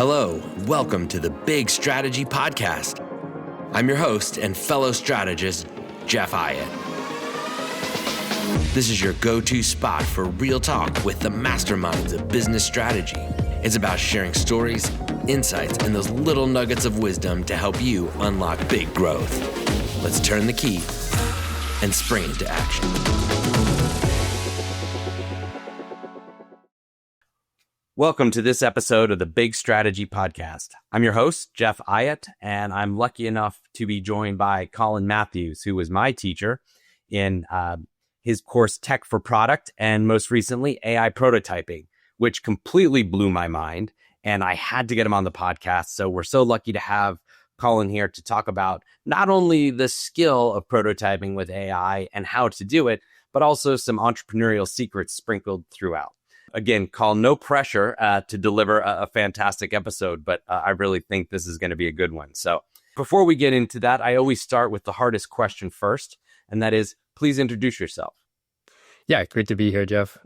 Hello, welcome to the Big Strategy Podcast. I'm your host and fellow strategist, Jeff Hyatt. This is your go-to spot for real talk with the masterminds of business strategy. It's about sharing stories, insights, and those little nuggets of wisdom to help you unlock big growth. Let's turn the key and spring into action. Welcome to this episode of the Big Strategy Podcast. I'm your host, Jeff Hyatt, and I'm lucky enough to be joined by Colin Matthews, who was my teacher in his course Tech for Product and most recently AI Prototyping, which completely blew my mind, and I had to get him on the podcast. So we're so lucky to have Colin here to talk about not only the skill of prototyping with AI and how to do it, but also some entrepreneurial secrets sprinkled throughout. Again, Colin, no pressure to deliver a fantastic episode, but I really think this is going to be a good one. So before we get into that, I always start with the hardest question first, and that is, please introduce yourself. Yeah, great to be here, Jeff.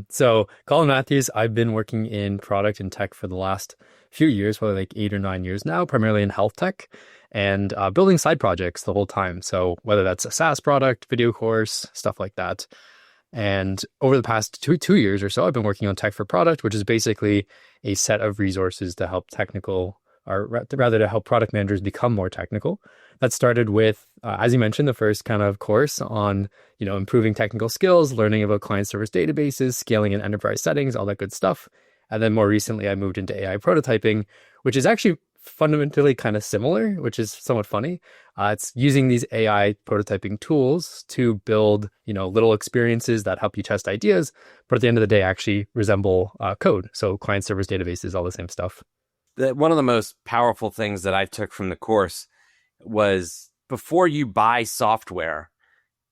So Colin Matthews, I've been working in product and tech for the last few years, probably like 8 or 9 years now, primarily in health tech and building side projects the whole time. So whether that's a SaaS product, video course, stuff like that. And over the past two years or so, I've been working on Tech for Product, which is basically a set of resources to help to help product managers become more technical. That started with, as you mentioned, the first kind of course on, improving technical skills, learning about client service databases, scaling in enterprise settings, all that good stuff. And then more recently, I moved into AI prototyping, which is actually fundamentally kind of similar, which is somewhat funny. It's using these AI prototyping tools to build, little experiences that help you test ideas, but at the end of the day, actually resemble code. So client servers, databases, all the same stuff. One of the most powerful things that I took from the course was before you buy software,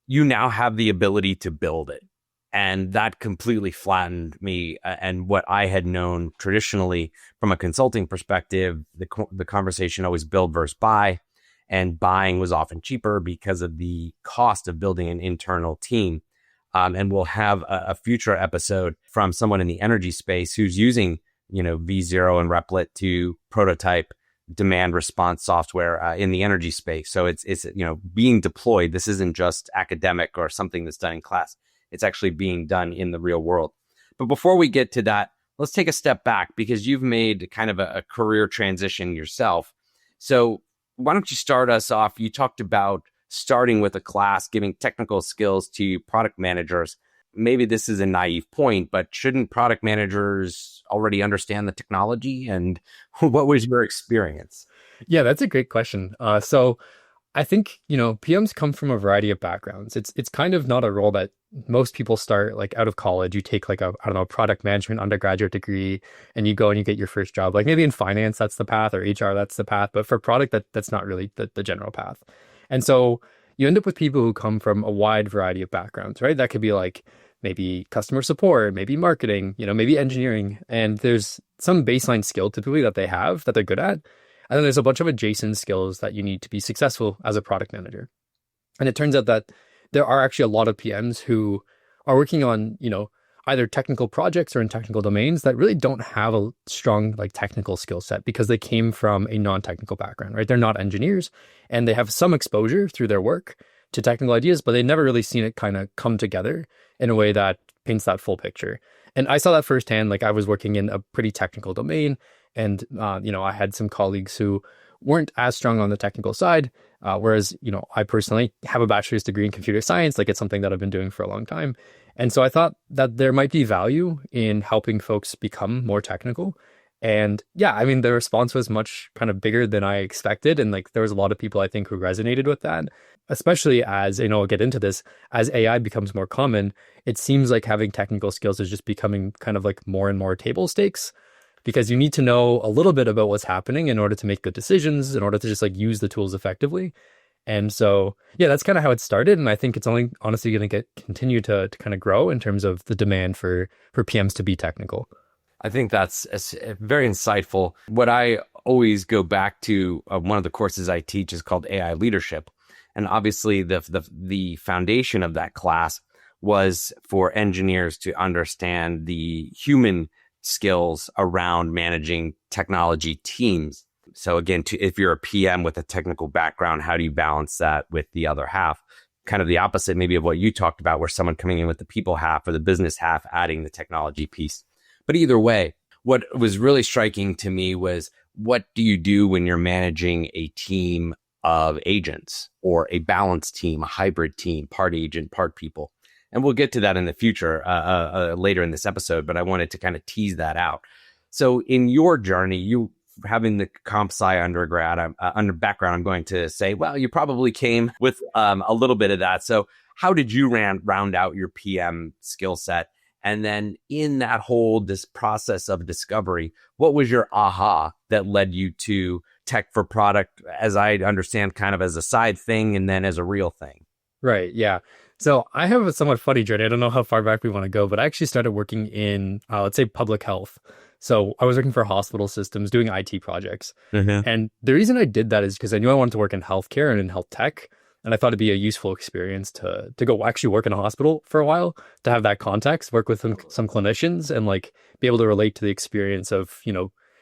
you now have the ability to build it. And that completely flattened me and what I had known traditionally from a consulting perspective. The conversation always build versus buy, and buying was often cheaper because of the cost of building an internal team. And we'll have a future episode from someone in the energy space who's using, V0 and Replit to prototype demand response software in the energy space. So it's being deployed. This isn't just academic or something that's done in class. It's actually being done in the real world. But before we get to that, let's take a step back because you've made kind of a career transition yourself. So why don't you start us off? You talked about starting with a class, giving technical skills to product managers. Maybe this is a naive point, but shouldn't product managers already understand the technology? And what was your experience? Yeah, that's a great question. So I think, PMs come from a variety of backgrounds. It's kind of not a role that most people start like out of college. You take like product management undergraduate degree and you go and you get your first job. Like maybe in finance, that's the path, or HR, that's the path. But for product, that's not really the general path. And so you end up with people who come from a wide variety of backgrounds, right? That could be like maybe customer support, maybe marketing, maybe engineering. And there's some baseline skill typically that they have that they're good at. And then there's a bunch of adjacent skills that you need to be successful as a product manager. And it turns out that there are actually a lot of PMs who are working on, either technical projects or in technical domains that really don't have a strong technical skill set because they came from a non-technical background, right? They're not engineers and they have some exposure through their work to technical ideas, but they've never really seen it kind of come together in a way that paints that full picture. And I saw that firsthand. I was working in a pretty technical domain. And, I had some colleagues who weren't as strong on the technical side, whereas, I personally have a bachelor's degree in computer science. It's something that I've been doing for a long time. And so I thought that there might be value in helping folks become more technical. And yeah, the response was much kind of bigger than I expected. And there was a lot of people, I think, who resonated with that, especially as, I'll get into this, as AI becomes more common, it seems like having technical skills is just becoming kind of more and more table stakes. Because you need to know a little bit about what's happening in order to make good decisions, in order to just use the tools effectively. And so, yeah, that's kind of how it started. And I think it's only honestly going to continue to kind of grow in terms of the demand for PMs to be technical. I think that's very insightful. What I always go back to, one of the courses I teach is called AI Leadership. And obviously the foundation of that class was for engineers to understand the human skills around managing technology teams. So again, if you're a PM with a technical background, how do you balance that with the other half? Kind of the opposite maybe of what you talked about, where someone coming in with the people half or the business half, adding the technology piece. But either way, what was really striking to me was, what do you do when you're managing a team of agents or a balanced team, a hybrid team, part agent, part people? And we'll get to that in the future later in this episode, but I wanted to kind of tease that out. So in your journey, you having the comp sci undergrad background, I'm going to say, well, you probably came with a little bit of that. So how did you round out your PM skill set? And then in that whole this process of discovery, what was your aha that led you to tech for product, as I understand, kind of as a side thing and then as a real thing? Right. Yeah. So I have a somewhat funny journey. I don't know how far back we want to go, but I actually started working in, let's say, public health. So I was working for hospital systems doing IT projects. Mm-hmm. And the reason I did that is because I knew I wanted to work in healthcare and in health tech. And I thought it'd be a useful experience to go actually work in a hospital for a while, to have that context, work with some clinicians and like be able to relate to the experience of,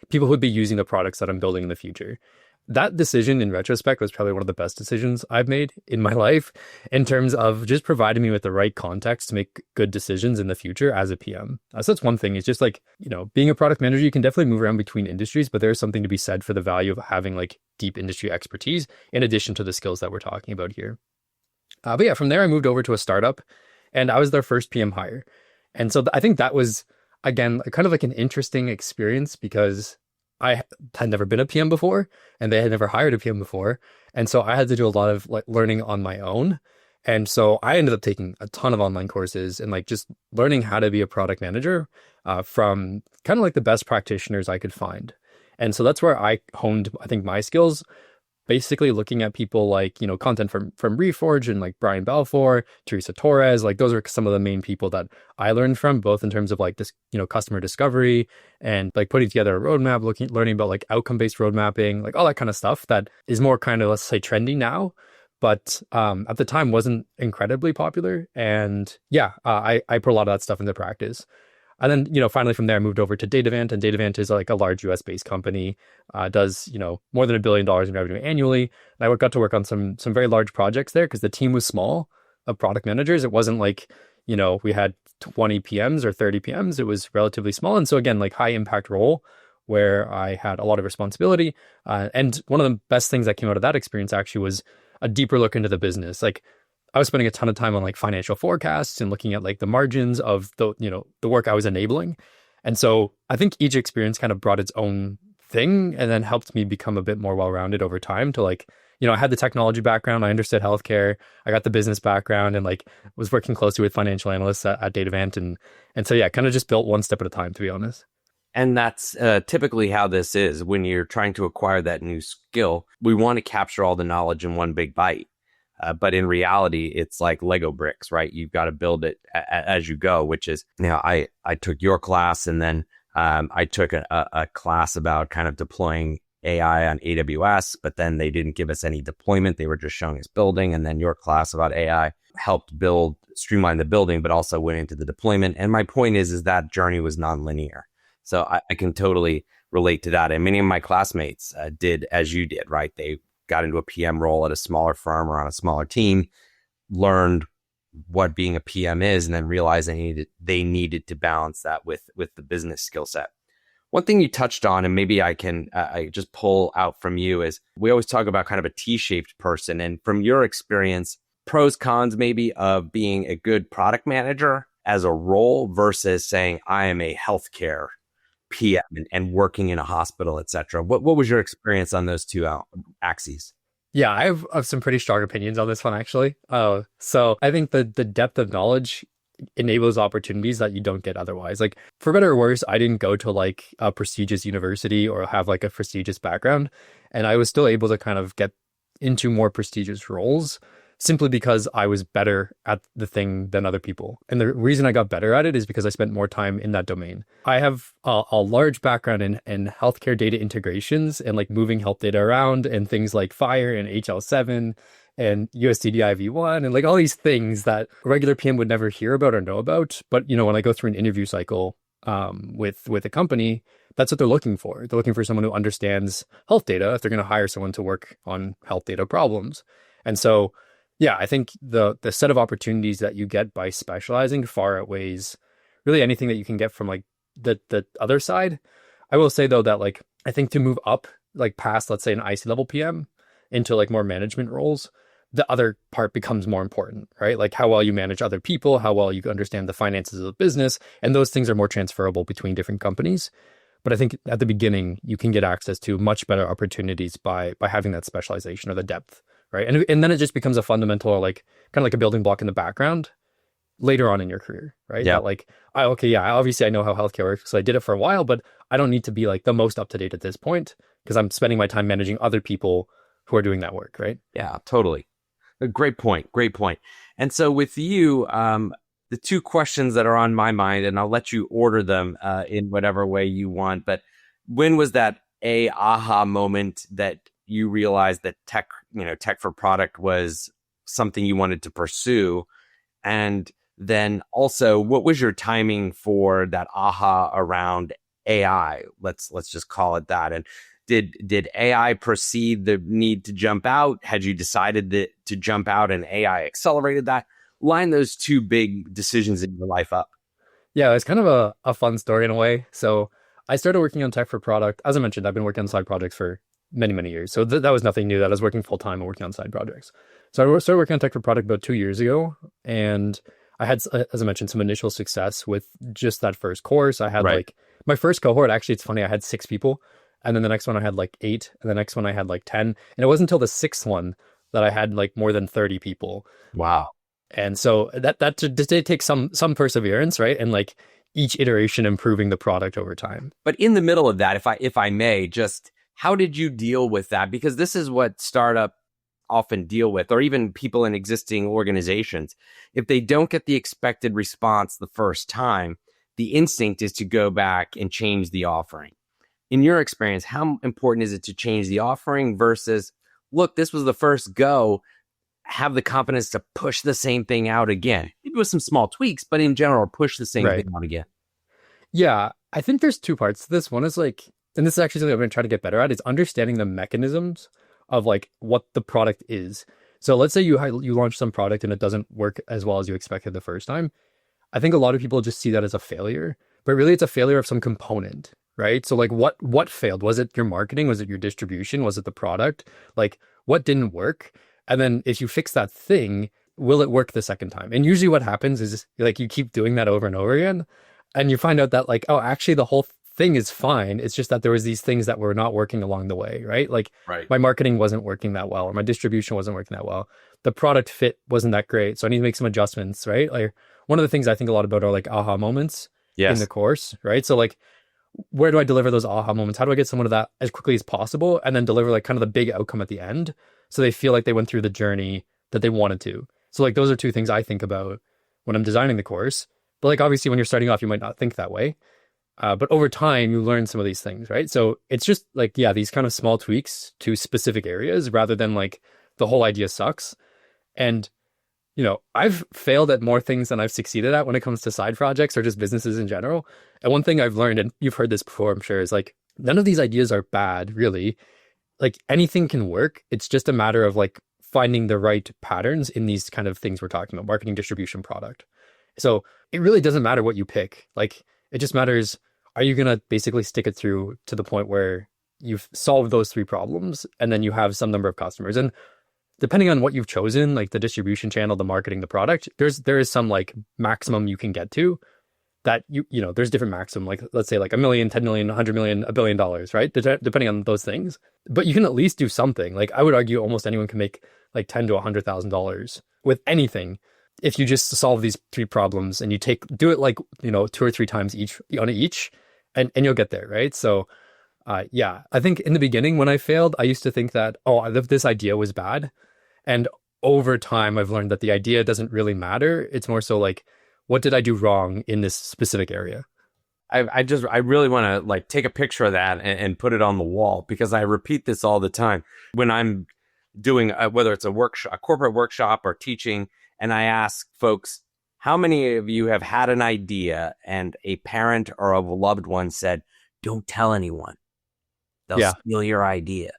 people who'd be using the products that I'm building in the future. That decision in retrospect was probably one of the best decisions I've made in my life in terms of just providing me with the right context to make good decisions in the future as a PM. So that's one thing. It's just like, being a product manager, you can definitely move around between industries, but there's something to be said for the value of having like deep industry expertise in addition to the skills that we're talking about here. But yeah, from there, I moved over to a startup and I was their first PM hire. And so I think that was, again, kind of like an interesting experience because I had never been a PM before and they had never hired a PM before. And so I had to do a lot of like learning on my own. And so I ended up taking a ton of online courses and like just learning how to be a product manager from kind of like the best practitioners I could find. And so that's where I honed, I think, my skills, basically looking at people like, content from Reforge and like Brian Balfour, Teresa Torres, like those are some of the main people that I learned from, both in terms of like this, customer discovery and like putting together a roadmap, learning about like outcome-based road mapping, like all that kind of stuff that is more kind of, let's say, trendy now, but at the time wasn't incredibly popular. And yeah, I put a lot of that stuff into practice. And then, finally from there, I moved over to Datavant, and Datavant is like a large US based company, does, more than $1 billion in revenue annually. And I got to work on some very large projects there because the team was small of product managers. It wasn't like, we had 20 PMs or 30 PMs. It was relatively small. And so again, like high impact role where I had a lot of responsibility. And one of the best things that came out of that experience actually was a deeper look into the business. Like I was spending a ton of time on like financial forecasts and looking at like the margins of the work I was enabling. And so I think each experience kind of brought its own thing and then helped me become a bit more well-rounded over time to like, I had the technology background, I understood healthcare, I got the business background and like was working closely with financial analysts at Datavant. And so, yeah, kind of just built one step at a time, to be honest. And that's typically how this is when you're trying to acquire that new skill. We want to capture all the knowledge in one big bite. But in reality, it's like Lego bricks, right? You've got to build it as you go, which is, I took your class and then I took a class about kind of deploying AI on AWS, but then they didn't give us any deployment. They were just showing us building. And then your class about AI helped streamline the building, but also went into the deployment. And my point is that journey was nonlinear. So I can totally relate to that. And many of my classmates did as you did, right? They got into a PM role at a smaller firm or on a smaller team, learned what being a PM is, and then realized they needed to balance that with the business skill set. One thing you touched on, and maybe I can I just pull out from you, is we always talk about kind of a T-shaped person. And from your experience, pros, cons maybe of being a good product manager as a role versus saying, I am a healthcare PM and working in a hospital, et cetera. What was your experience on those two axes? Yeah, I have some pretty strong opinions on this one, actually. So I think the depth of knowledge enables opportunities that you don't get otherwise. Like, for better or worse, I didn't go to like a prestigious university or have like a prestigious background. And I was still able to kind of get into more prestigious roles simply because I was better at the thing than other people. And the reason I got better at it is because I spent more time in that domain. I have a large background in healthcare data integrations and like moving health data around and things like FHIR and HL7 and USDDI V1 and like all these things that a regular PM would never hear about or know about. But, when I go through an interview cycle, with a company, that's what they're looking for. They're looking for someone who understands health data if they're going to hire someone to work on health data problems. And so, yeah, I think the set of opportunities that you get by specializing far outweighs really anything that you can get from like the other side. I will say though that like I think to move up like past, let's say, an IC level PM into like more management roles, the other part becomes more important, right? Like how well you manage other people, how well you understand the finances of the business, and those things are more transferable between different companies. But I think at the beginning, you can get access to much better opportunities by having that specialization or the depth, right? And then it just becomes a fundamental, like kind of like a building block in the background later on in your career, right? Yeah. That like, obviously I know how healthcare works because I did it for a while, but I don't need to be like the most up to date at this point because I'm spending my time managing other people who are doing that work, right? Yeah, totally. A great point. Great point. And so with you, the two questions that are on my mind, and I'll let you order them in whatever way you want. But when was that aha moment that you realized that tech for product was something you wanted to pursue? And then also, what was your timing for that aha around AI? Let's just call it that. And did AI precede the need to jump out? Had you decided to jump out and AI accelerated that? Line those two big decisions in your life up. Yeah, it's kind of a fun story in a way. So I started working on tech for product. As I mentioned, I've been working on side projects for many, many years. So that was nothing new. That I was working full time and working on side projects. So I started working on tech for product about 2 years ago. And I had, as I mentioned, some initial success with just that first course. I had like my first cohort, actually, it's funny, I had 6 people. And then the next one I had like 8. And the next one I had like 10. And it wasn't until the 6th one that I had like more than 30 people. Wow. And so that did take some perseverance, right? And like each iteration improving the product over time. But in the middle of that, if I may, just how did you deal with that? Because this is what startup often deal with, or even people in existing organizations. If they don't get the expected response the first time, the instinct is to go back and change the offering. In your experience, how important is it to change the offering versus, look, this was the first go, have the confidence to push the same thing out again? Maybe with some small tweaks, but in general, push the same thing out again. Yeah, I think there's 2 parts to this. One is like, and this is actually something I'm going to try to get better at, is understanding the mechanisms of like what the product is. So let's say you launch some product and it doesn't work as well as you expected the first time. I think a lot of people just see that as a failure, but really it's a failure of some component, right? So like what failed? Was it your marketing? Was it your distribution? Was it the product? Like what didn't work? And then if you fix that thing, will it work the second time? And usually what happens is like you keep doing that over and over again, and you find out that like, oh, actually the whole thing is fine. It's just that there was these things that were not working along the way, right? Like my marketing wasn't working that well, or my distribution wasn't working that well. The product fit wasn't that great. So I need to make some adjustments, right? Like one of the things I think a lot about are like aha moments in the course, right? So like, where do I deliver those aha moments? How do I get someone to that as quickly as possible and then deliver like kind of the big outcome at the end so they feel like they went through the journey that they wanted to? So like those are 2 things I think about when I'm designing the course. But like obviously when you're starting off, you might not think that way. But over time, you learn some of these things, right? So it's just like, yeah, these kind of small tweaks to specific areas rather than like the whole idea sucks. And, you know, I've failed at more things than I've succeeded at when it comes to side projects or just businesses in general. And one thing I've learned, and you've heard this before, I'm sure, is like, none of these ideas are bad, really. Like anything can work. It's just a matter of like finding the right patterns in these kind of things we're talking about, marketing, distribution, product. So it really doesn't matter what you pick. Like it just matters, are you going to basically stick it through to the point where you've solved those 3 problems and then you have some number of customers? And depending on what you've chosen, like the distribution channel, the marketing, the product, there is some like maximum you can get to that you know, there's different maximum, like let's say like $1 million, 10 million, 100 million, $1 billion, right? Depending on those things. But you can at least do something. Like I would argue almost anyone can make like $10,000 to $100,000 with anything if you just solve these 3 problems and you do it like, you know, 2 or 3 times each, and you'll get there, right? So yeah, I think in the beginning when I failed, I used to think that, oh, this idea was bad. And over time, I've learned that the idea doesn't really matter. It's more so like, what did I do wrong in this specific area? I really want to like take a picture of that and put it on the wall, because I repeat this all the time when I'm doing whether it's a corporate workshop or teaching, and I ask folks, How many of you have had an idea and a parent or a loved one said, don't tell anyone, they'll steal your idea?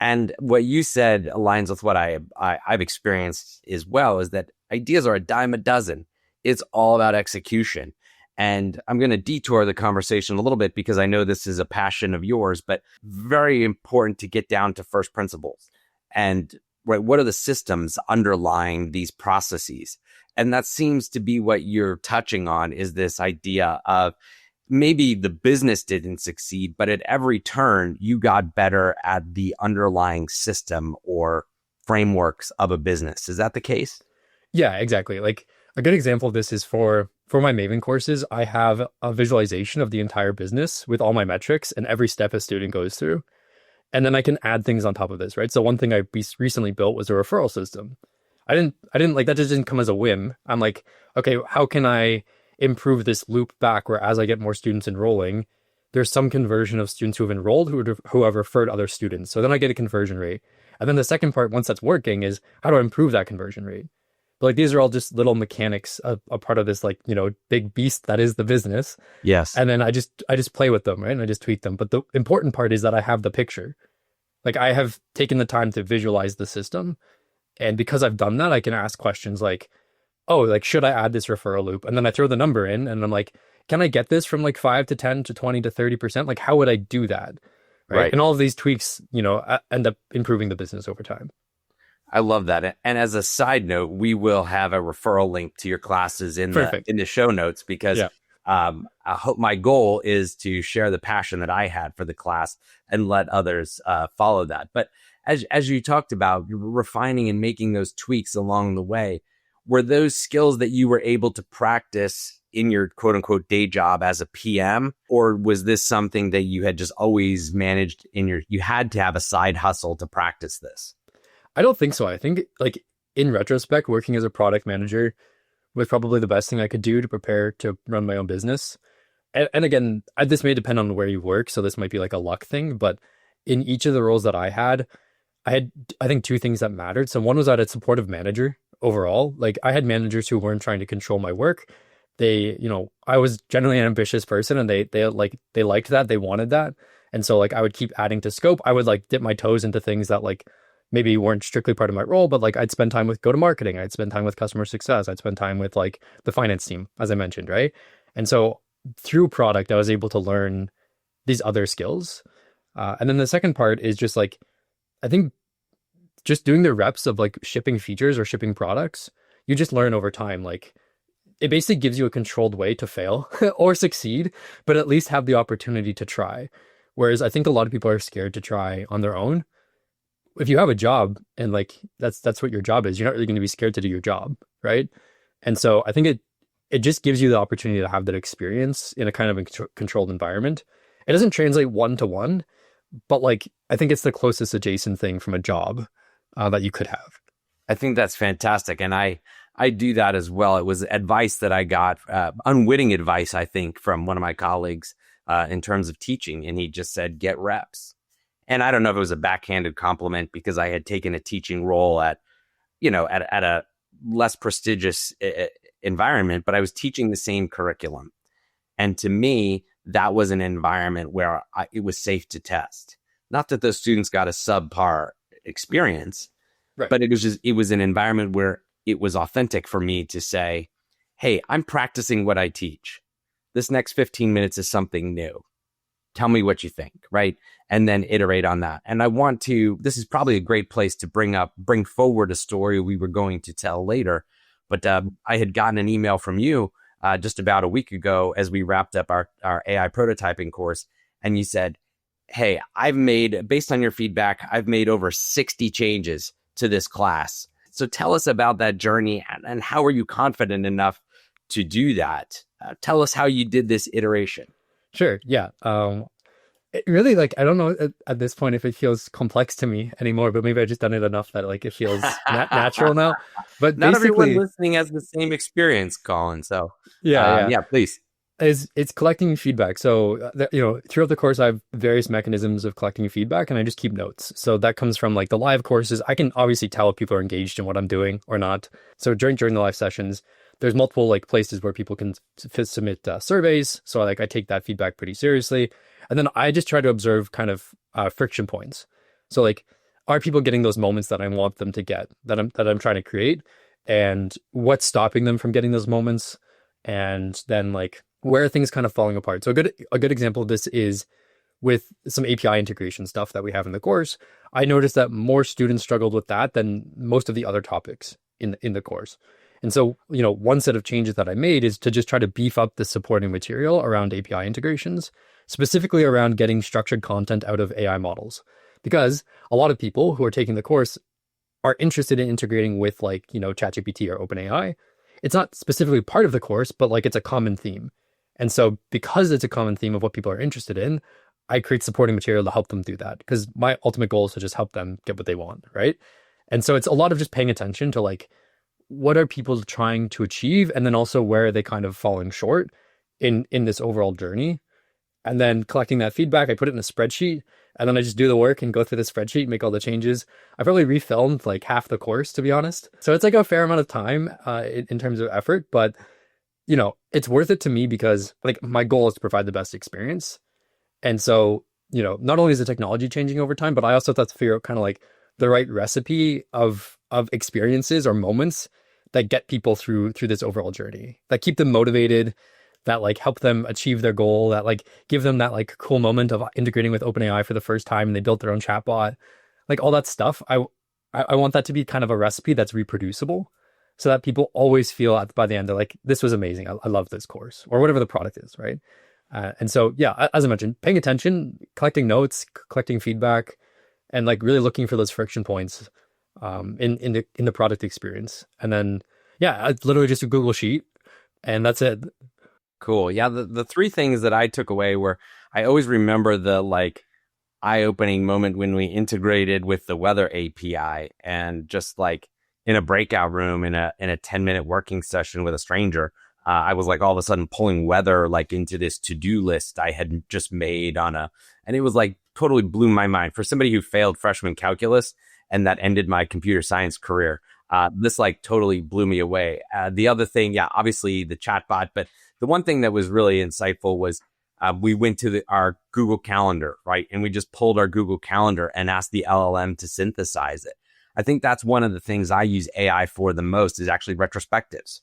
And what you said aligns with what I've experienced as well, is that ideas are a dime a dozen. It's all about execution. And I'm going to detour the conversation a little bit because I know this is a passion of yours, but very important to get down to first principles. And right, what are the systems underlying these processes? And that seems to be what you're touching on, is this idea of maybe the business didn't succeed, but at every turn, you got better at the underlying system or frameworks of a business. Is that the case? Yeah, exactly. Like a good example of this is for my Maven courses, I have a visualization of the entire business with all my metrics and every step a student goes through. And then I can add things on top of this, right? So one thing I recently built was a referral system. I didn't like that, just didn't come as a whim. I'm like, okay, how can I improve this loop back where as I get more students enrolling, there's some conversion of students who have enrolled who have referred other students. So then I get a conversion rate. And then the second part, once that's working, is how do I improve that conversion rate? But like these are all just little mechanics, a part of this like, big beast that is the business. Yes. And then I just play with them, right? And I just tweak them. But the important part is that I have the picture. Like I have taken the time to visualize the system. And because I've done that, I can ask questions like, oh, like, should I add this referral loop? And then I throw the number in and I'm like, can I get this from like 5 to 10 to 20 to 30%? Like, how would I do that? Right. And all of these tweaks, end up improving the business over time. I love that. And as a side note, we will have a referral link to your classes in the show notes because I hope my goal is to share the passion that I had for the class and let others follow that. But as you talked about, you're refining and making those tweaks along the way. Were those skills that you were able to practice in your quote unquote day job as a PM? Or was this something that you had just always managed you had to have a side hustle to practice this? I don't think so. I think like in retrospect, working as a product manager was probably the best thing I could do to prepare to run my own business. And again, this may depend on where you work. So this might be like a luck thing, but in each of the roles that I had, I think two things that mattered. So one was that a supportive manager overall. Like I had managers who weren't trying to control my work. They, I was generally an ambitious person and they liked that. They wanted that. And so like I would keep adding to scope. I would like dip my toes into things that like maybe weren't strictly part of my role, but like I'd spend time with go-to-marketing. I'd spend time with customer success. I'd spend time with like the finance team, as I mentioned, right? And so through product, I was able to learn these other skills. And then the second part is just like, I think just doing the reps of like shipping features or shipping products, you just learn over time. Like it basically gives you a controlled way to fail or succeed, but at least have the opportunity to try. Whereas I think a lot of people are scared to try on their own. If you have a job and like that's what your job is, you're not really going to be scared to do your job, right? And so I think it just gives you the opportunity to have that experience in a kind of a controlled environment. It doesn't translate one to one, but like I think it's the closest adjacent thing from a job that you could have. I think that's fantastic, and I do that as well. It was advice that I got, unwitting advice, I think, from one of my colleagues in terms of teaching, and he just said, "Get reps." And I don't know if it was a backhanded compliment because I had taken a teaching role at a less prestigious environment, but I was teaching the same curriculum. And to me, that was an environment where it was safe to test. Not that those students got a subpar experience, right, but it was an environment where it was authentic for me to say, hey, I'm practicing what I teach. This next 15 minutes is something new. Tell me what you think, right? And then iterate on that. And this is probably a great place to bring forward a story we were going to tell later. But I had gotten an email from you just about a week ago as we wrapped up our AI prototyping course. And you said, hey, based on your feedback, I've made over 60 changes to this class. So tell us about that journey and how are you confident enough to do that? Tell us how you did this iteration. Sure. Yeah. It really, like, I don't know at this point if it feels complex to me anymore, but maybe I've just done it enough that like it feels natural now. But not everyone listening has the same experience, Colin. So yeah, please. It's collecting feedback. So throughout the course, I have various mechanisms of collecting feedback, and I just keep notes. So that comes from like the live courses. I can obviously tell if people are engaged in what I'm doing or not. So during the live sessions, there's multiple like places where people can submit surveys. So like I take that feedback pretty seriously. And then I just try to observe kind of friction points. So like, are people getting those moments that I want them to get, that I'm trying to create? And what's stopping them from getting those moments? And then like, where are things kind of falling apart? So a good example of this is with some API integration stuff that we have in the course. I noticed that more students struggled with that than most of the other topics in the course. And so, one set of changes that I made is to just try to beef up the supporting material around API integrations, specifically around getting structured content out of AI models. Because a lot of people who are taking the course are interested in integrating with like, ChatGPT or OpenAI. It's not specifically part of the course, but like it's a common theme. And so because it's a common theme of what people are interested in, I create supporting material to help them do that, because my ultimate goal is to just help them get what they want, right? And so it's a lot of just paying attention to like, what are people trying to achieve? And then also where are they kind of falling short in this overall journey? And then collecting that feedback, I put it in a spreadsheet, and then I just do the work and go through the spreadsheet, make all the changes. I probably refilmed like half the course, to be honest. So it's like a fair amount of time in terms of effort, but it's worth it to me because like my goal is to provide the best experience. And so, not only is the technology changing over time, but I also have to figure out kind of like the right recipe of experiences or moments that get people through this overall journey, that keep them motivated, that like help them achieve their goal, that like give them that like cool moment of integrating with OpenAI for the first time and they built their own chatbot, like all that stuff. I want that to be kind of a recipe that's reproducible, so that people always feel by the end they're like, this was amazing. I love this course, or whatever the product is, right? And so, yeah, as I mentioned, paying attention, collecting notes, collecting feedback, and like really looking for those friction points in the product experience. And then, yeah, it's literally just a Google sheet, and that's it. Cool. Yeah, the three things that I took away were, I always remember the like eye-opening moment when we integrated with the weather API, and just like in a breakout room in a 10-minute working session with a stranger, I was like all of a sudden pulling weather like into this to-do list I had just made and it was like totally blew my mind. For somebody who failed freshman calculus and that ended my computer science career, this like totally blew me away. The other thing, yeah, obviously the chatbot, but the one thing that was really insightful was we went to our Google Calendar, right? And we just pulled our Google Calendar and asked the LLM to synthesize it. I think that's one of the things I use AI for the most, is actually retrospectives.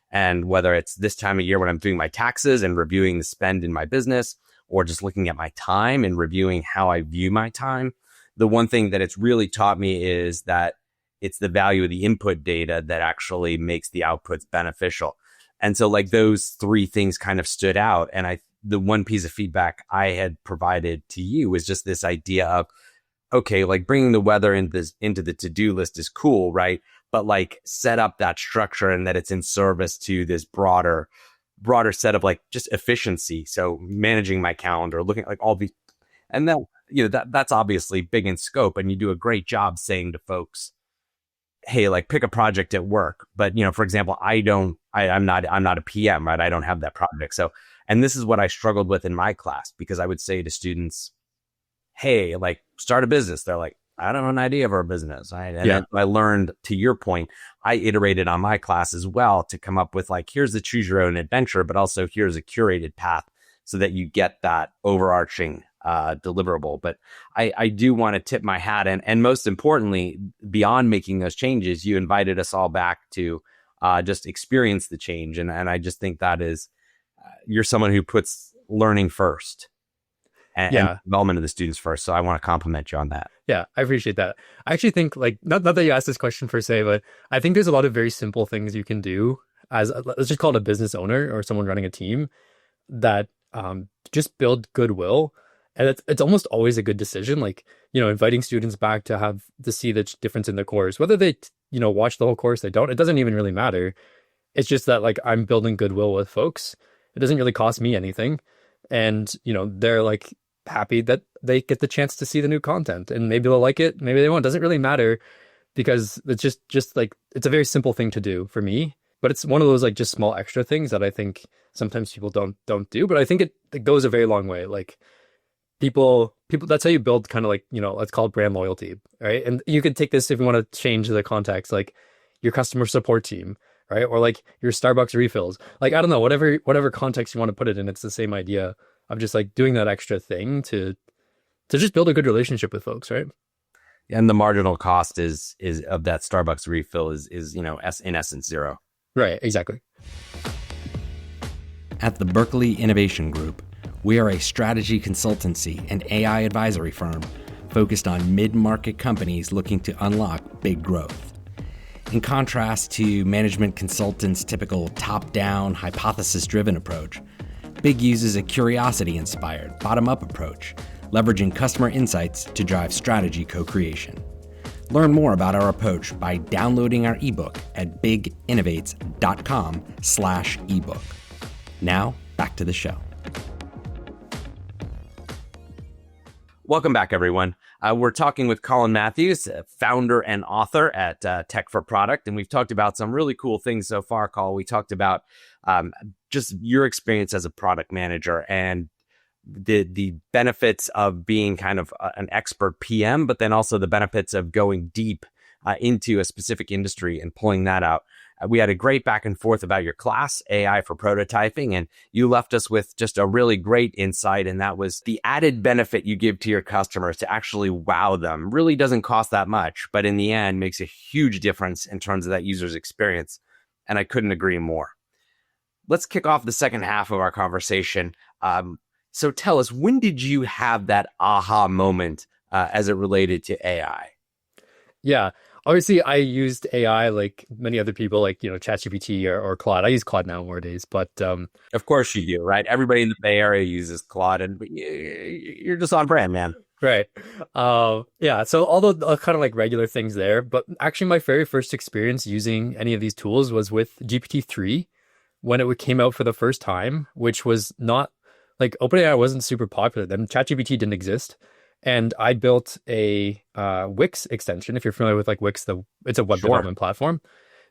And whether it's this time of year when I'm doing my taxes and reviewing the spend in my business, or just looking at my time and reviewing how I view my time, the one thing that it's really taught me is that it's the value of the input data that actually makes the outputs beneficial. And so like those three things kind of stood out. And the one piece of feedback I had provided to you was just this idea of, okay, like bringing the weather into the to-do list is cool, right? But like set up that structure and that it's in service to this broader set of like just efficiency. So managing my calendar, looking at like all the, and then, that's obviously big in scope, and you do a great job saying to folks, hey, like pick a project at work. But, for example, I'm not a PM, right? I don't have that project. So, and this is what I struggled with in my class, because I would say to students, hey, like start a business. They're like, I don't have an idea for a business. I learned, to your point, I iterated on my class as well to come up with like, here's the choose your own adventure, but also here's a curated path so that you get that overarching deliverable. But I do want to tip my hat, and most importantly, beyond making those changes, you invited us all back to just experience the change. And I just think that is, you're someone who puts learning first. And development of the students first. So I want to compliment you on that. Yeah, I appreciate that. I actually think like, not that you asked this question per se, but I think there's a lot of very simple things you can do as, let's just call it a business owner or someone running a team, that just build goodwill. And it's almost always a good decision. Like, inviting students back to see the difference in the course, whether they, watch the whole course, they don't, it doesn't even really matter. It's just that like I'm building goodwill with folks. It doesn't really cost me anything. And, they're like happy that they get the chance to see the new content, and maybe they'll like it, maybe they won't. It doesn't really matter, because it's just like, it's a very simple thing to do for me, but it's one of those like just small extra things that I think sometimes people don't do. But I think it goes a very long way. Like people, that's how you build kind of like, let's call it brand loyalty, right? And you could take this if you want to change the context, like your customer support team, right? Or like your Starbucks refills. Like, I don't know, whatever context you want to put it in, it's the same idea of just like doing that extra thing to just build a good relationship with folks, right? And the marginal cost is of that Starbucks refill is in essence zero. Right, exactly. At the Berkeley Innovation Group, we are a strategy consultancy and AI advisory firm focused on mid-market companies looking to unlock big growth. In contrast to management consultants' typical top-down, hypothesis-driven approach, Big uses a curiosity-inspired, bottom-up approach, leveraging customer insights to drive strategy co-creation. Learn more about our approach by downloading our ebook at biginnovates.com/ebook. Now, back to the show. Welcome back, everyone. We're talking with Colin Matthews, founder and author at Tech for Product, and we've talked about some really cool things so far, Colin. We talked about just your experience as a product manager and the benefits of being kind of an expert PM, but then also the benefits of going deep into a specific industry and pulling that out. We had a great back and forth about your class, AI for prototyping, and you left us with just a really great insight, and that was the added benefit you give to your customers to actually wow them. Really doesn't cost that much, but in the end makes a huge difference in terms of that user's experience, and I couldn't agree more. Let's kick off the second half of our conversation. So tell us, when did you have that aha moment as it related to AI? Yeah. Obviously, I used AI like many other people, like, ChatGPT or Claude. I use Claude nowadays, but... Of course you do, right? Everybody in the Bay Area uses Claude, and you're just on brand, man. Right. Yeah. So all the kind of like regular things there, but actually my very first experience using any of these tools was with GPT-3 when it came out for the first time, which was not... Like, OpenAI wasn't super popular then. ChatGPT didn't exist. And I built a Wix extension. If you're familiar with like Wix, it's a web development platform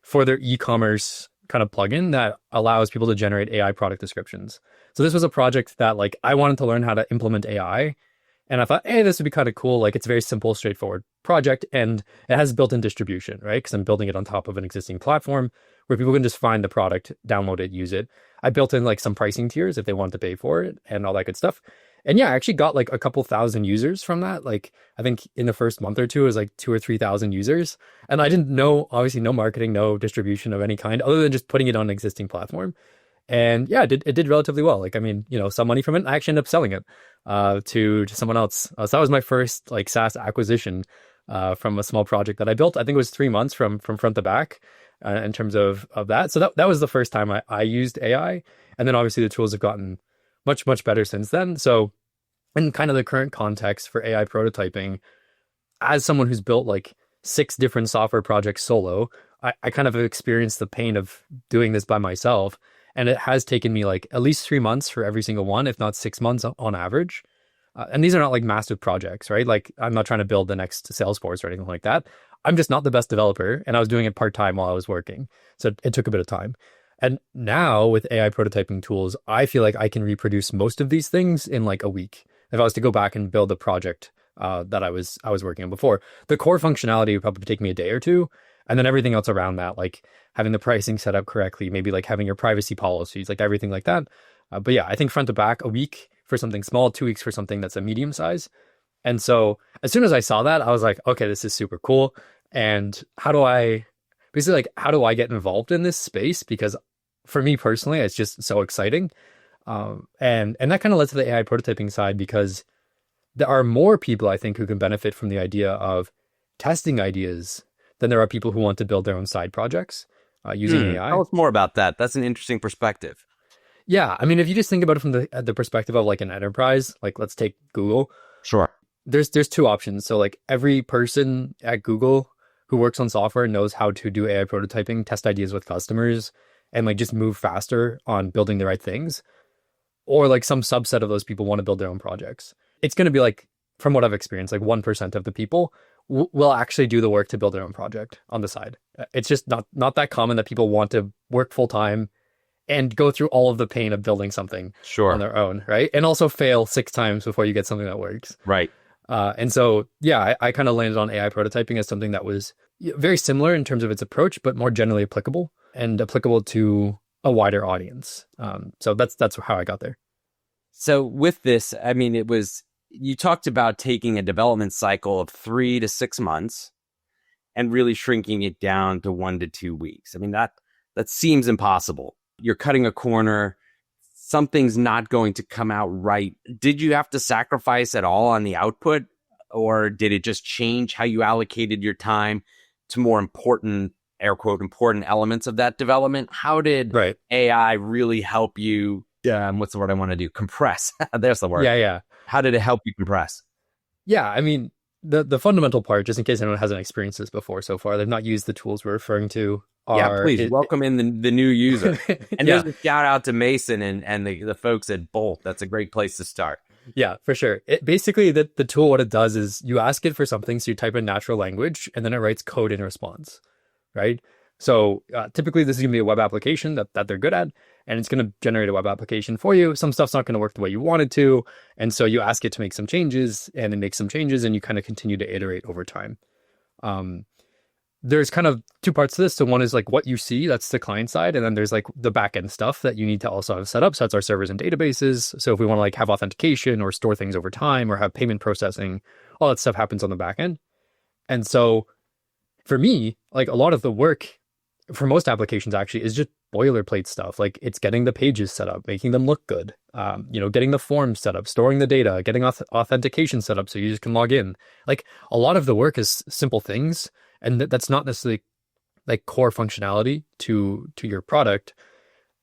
for their e-commerce kind of plugin that allows people to generate AI product descriptions. So this was a project that like I wanted to learn how to implement AI. And I thought, hey, this would be kind of cool. Like, it's a very simple, straightforward project. And it has built-in distribution, right? Because I'm building it on top of an existing platform where people can just find the product, download it, use it. I built in like some pricing tiers if they want to pay for it and all that good stuff. And yeah, I actually got like a couple thousand users from that. Like, I think in the first month or two, it was like 2,000 or 3,000 users. And I didn't know, obviously, no marketing, no distribution of any kind, other than just putting it on an existing platform. And yeah, it did relatively well. Like, I mean, some money from it. I actually ended up selling it to someone else. So that was my first like SaaS acquisition from a small project that I built. I think it was 3 months from front to back in terms of that. So that was the first time I used AI. And then obviously the tools have gotten much, much better since then. So in kind of the current context for AI prototyping, as someone who's built like 6 different software projects solo, I kind of experienced the pain of doing this by myself. And it has taken me like at least 3 months for every single one, if not 6 months on average. And these are not like massive projects, right? Like, I'm not trying to build the next Salesforce or anything like that. I'm just not the best developer, and I was doing it part-time while I was working. So it took a bit of time. And now with AI prototyping tools, I feel like I can reproduce most of these things in like a week. If I was to go back and build a project that I was working on before, the core functionality would probably take me a day or two. And then everything else around that, like having the pricing set up correctly, maybe like having your privacy policies, like everything like that. But yeah, I think front to back, a week for something small, 2 weeks for something that's a medium size. And so as soon as I saw that, I was like, okay, this is super cool. And how do I get involved in this space? Because for me personally, it's just so exciting. And that kind of led to the AI prototyping side, because there are more people, I think, who can benefit from the idea of testing ideas than there are people who want to build their own side projects using AI. Tell us more about that. That's an interesting perspective. Yeah. I mean, if you just think about it from the perspective of like an enterprise, like let's take Google. Sure. There's 2 options. So like every person at Google who works on software knows how to do AI prototyping, test ideas with customers, and like just move faster on building the right things. Or like some subset of those people want to build their own projects. It's going to be like, from what I've experienced, like 1% of the people will actually do the work to build their own project on the side. It's just not that common that people want to work full time and go through all of the pain of building something on their own, right? And also fail 6 times before you get something that works. Right. And so, yeah, I kind of landed on AI prototyping as something that was very similar in terms of its approach, but more generally applicable. and applicable to a wider audience. So that's how I got there. So with this, I mean, you talked about taking a development cycle of 3 to 6 months and really shrinking it down to 1 to 2 weeks. I mean, that seems impossible. You're cutting a corner. Something's not going to come out right. Did you have to sacrifice at all on the output, or did it just change how you allocated your time to more important, air quote, important elements of that development? How did AI really help you? What's the word I want to do? Compress. There's the word. Yeah. How did it help you compress? Yeah, I mean, the fundamental part, just in case anyone hasn't experienced this before so far, they've not used the tools we're referring to. Please welcome in the new user. And there's a shout out to Mason and the folks at Bolt. That's a great place to start. Yeah, for sure. Basically, the tool, what it does is you ask it for something, so you type in natural language, and then it writes code in response, right? So typically, this is going to be a web application that they're good at, and it's going to generate a web application for you. Some stuff's not going to work the way you want it to, and so you ask it to make some changes, and it makes some changes, and you kind of continue to iterate over time. There's kind of two parts to this. So one is like what you see, that's the client side. And then there's like the backend stuff that you need to also have set up. So that's our servers and databases. So if we want to like have authentication or store things over time or have payment processing, all that stuff happens on the backend. And so for me, like a lot of the work for most applications actually is just boilerplate stuff. Like it's getting the pages set up, making them look good, getting the forms set up, storing the data, getting authentication set up so you just can log in. Like a lot of the work is simple things. And that's not necessarily like core functionality to your product.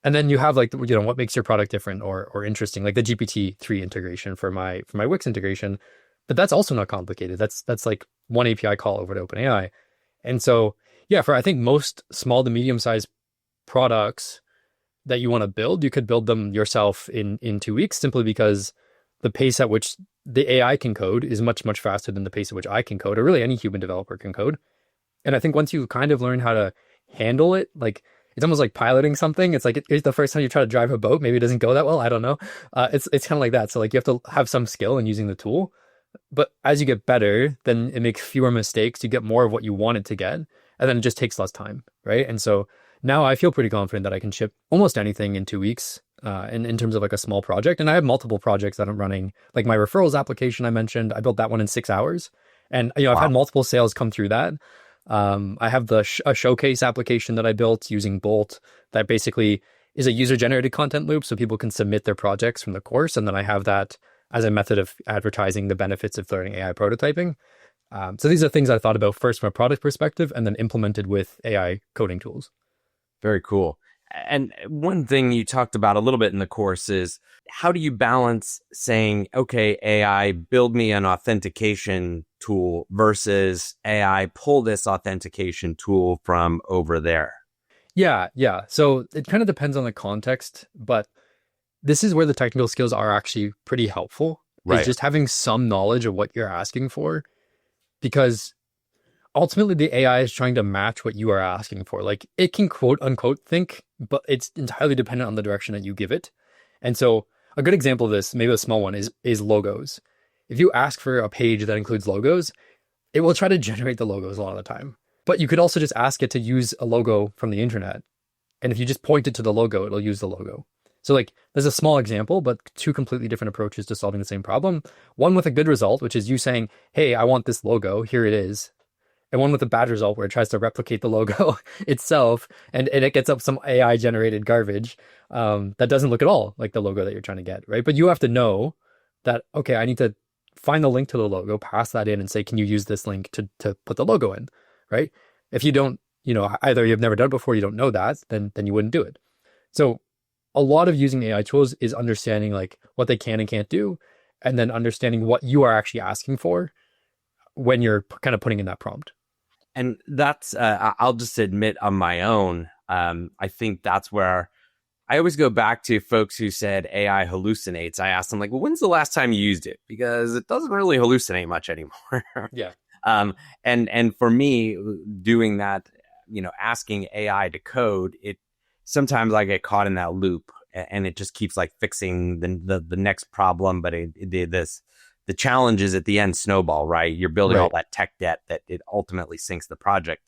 And then you have like, what makes your product different or interesting, like the GPT-3 integration for my Wix integration. But that's also not complicated. That's like one API call over to OpenAI. And so, yeah, for I think most small to medium-sized products that you want to build, you could build them yourself in 2 weeks, simply because the pace at which the AI can code is much, much faster than the pace at which I can code, or really any human developer can code. And I think once you kind of learn how to handle it, like it's almost like piloting something. It's like it's the first time you try to drive a boat, maybe it doesn't go that well. I don't know. It's kind of like that. So like you have to have some skill in using the tool. But as you get better, then it makes fewer mistakes. You get more of what you wanted to get. And then it just takes less time, right? And so now I feel pretty confident that I can ship almost anything in 2 weeks in terms of like a small project. And I have multiple projects that I'm running. Like my referrals application I mentioned, I built that one in 6 hours. And I've had multiple sales come through that. I have a showcase application that I built using Bolt that basically is a user-generated content loop, so people can submit their projects from the course, and then I have that as a method of advertising the benefits of learning AI prototyping. So these are things I thought about first from a product perspective, and then implemented with AI coding tools. Very cool. And one thing you talked about a little bit in the course is how do you balance saying, okay, AI, build me an authentication tool versus AI, pull this authentication tool from over there? Yeah. So it kind of depends on the context, but this is where the technical skills are actually pretty helpful. Right. Is just having some knowledge of what you're asking for, because ultimately the AI is trying to match what you are asking for. Like it can quote unquote think, but it's entirely dependent on the direction that you give it. And so a good example of this, maybe a small one, is logos. If you ask for a page that includes logos, it will try to generate the logos a lot of the time. But you could also just ask it to use a logo from the internet. And if you just point it to the logo, it'll use the logo. So like there's a small example, but two completely different approaches to solving the same problem. One with a good result, which is you saying, hey, I want this logo, here it is. And one with a bad result where it tries to replicate the logo itself and it gets up some AI generated garbage that doesn't look at all like the logo that you're trying to get, right? But you have to know that, okay, I need to find the link to the logo, pass that in and say, can you use this link to put the logo in, right? If you don't, either you've never done it before, you don't know that, then you wouldn't do it. So a lot of using AI tools is understanding like what they can and can't do, and then understanding what you are actually asking for when you're kind of putting in that prompt. And that's, I'll just admit on my own, I think that's where I always go back to folks who said AI hallucinates. I asked them like, well, when's the last time you used it? Because it doesn't really hallucinate much anymore. Yeah. And for me, doing that, asking AI to code, sometimes I get caught in that loop and it just keeps like fixing the next problem. But the challenges at the end snowball, right? You're building all that tech debt that it ultimately sinks the project.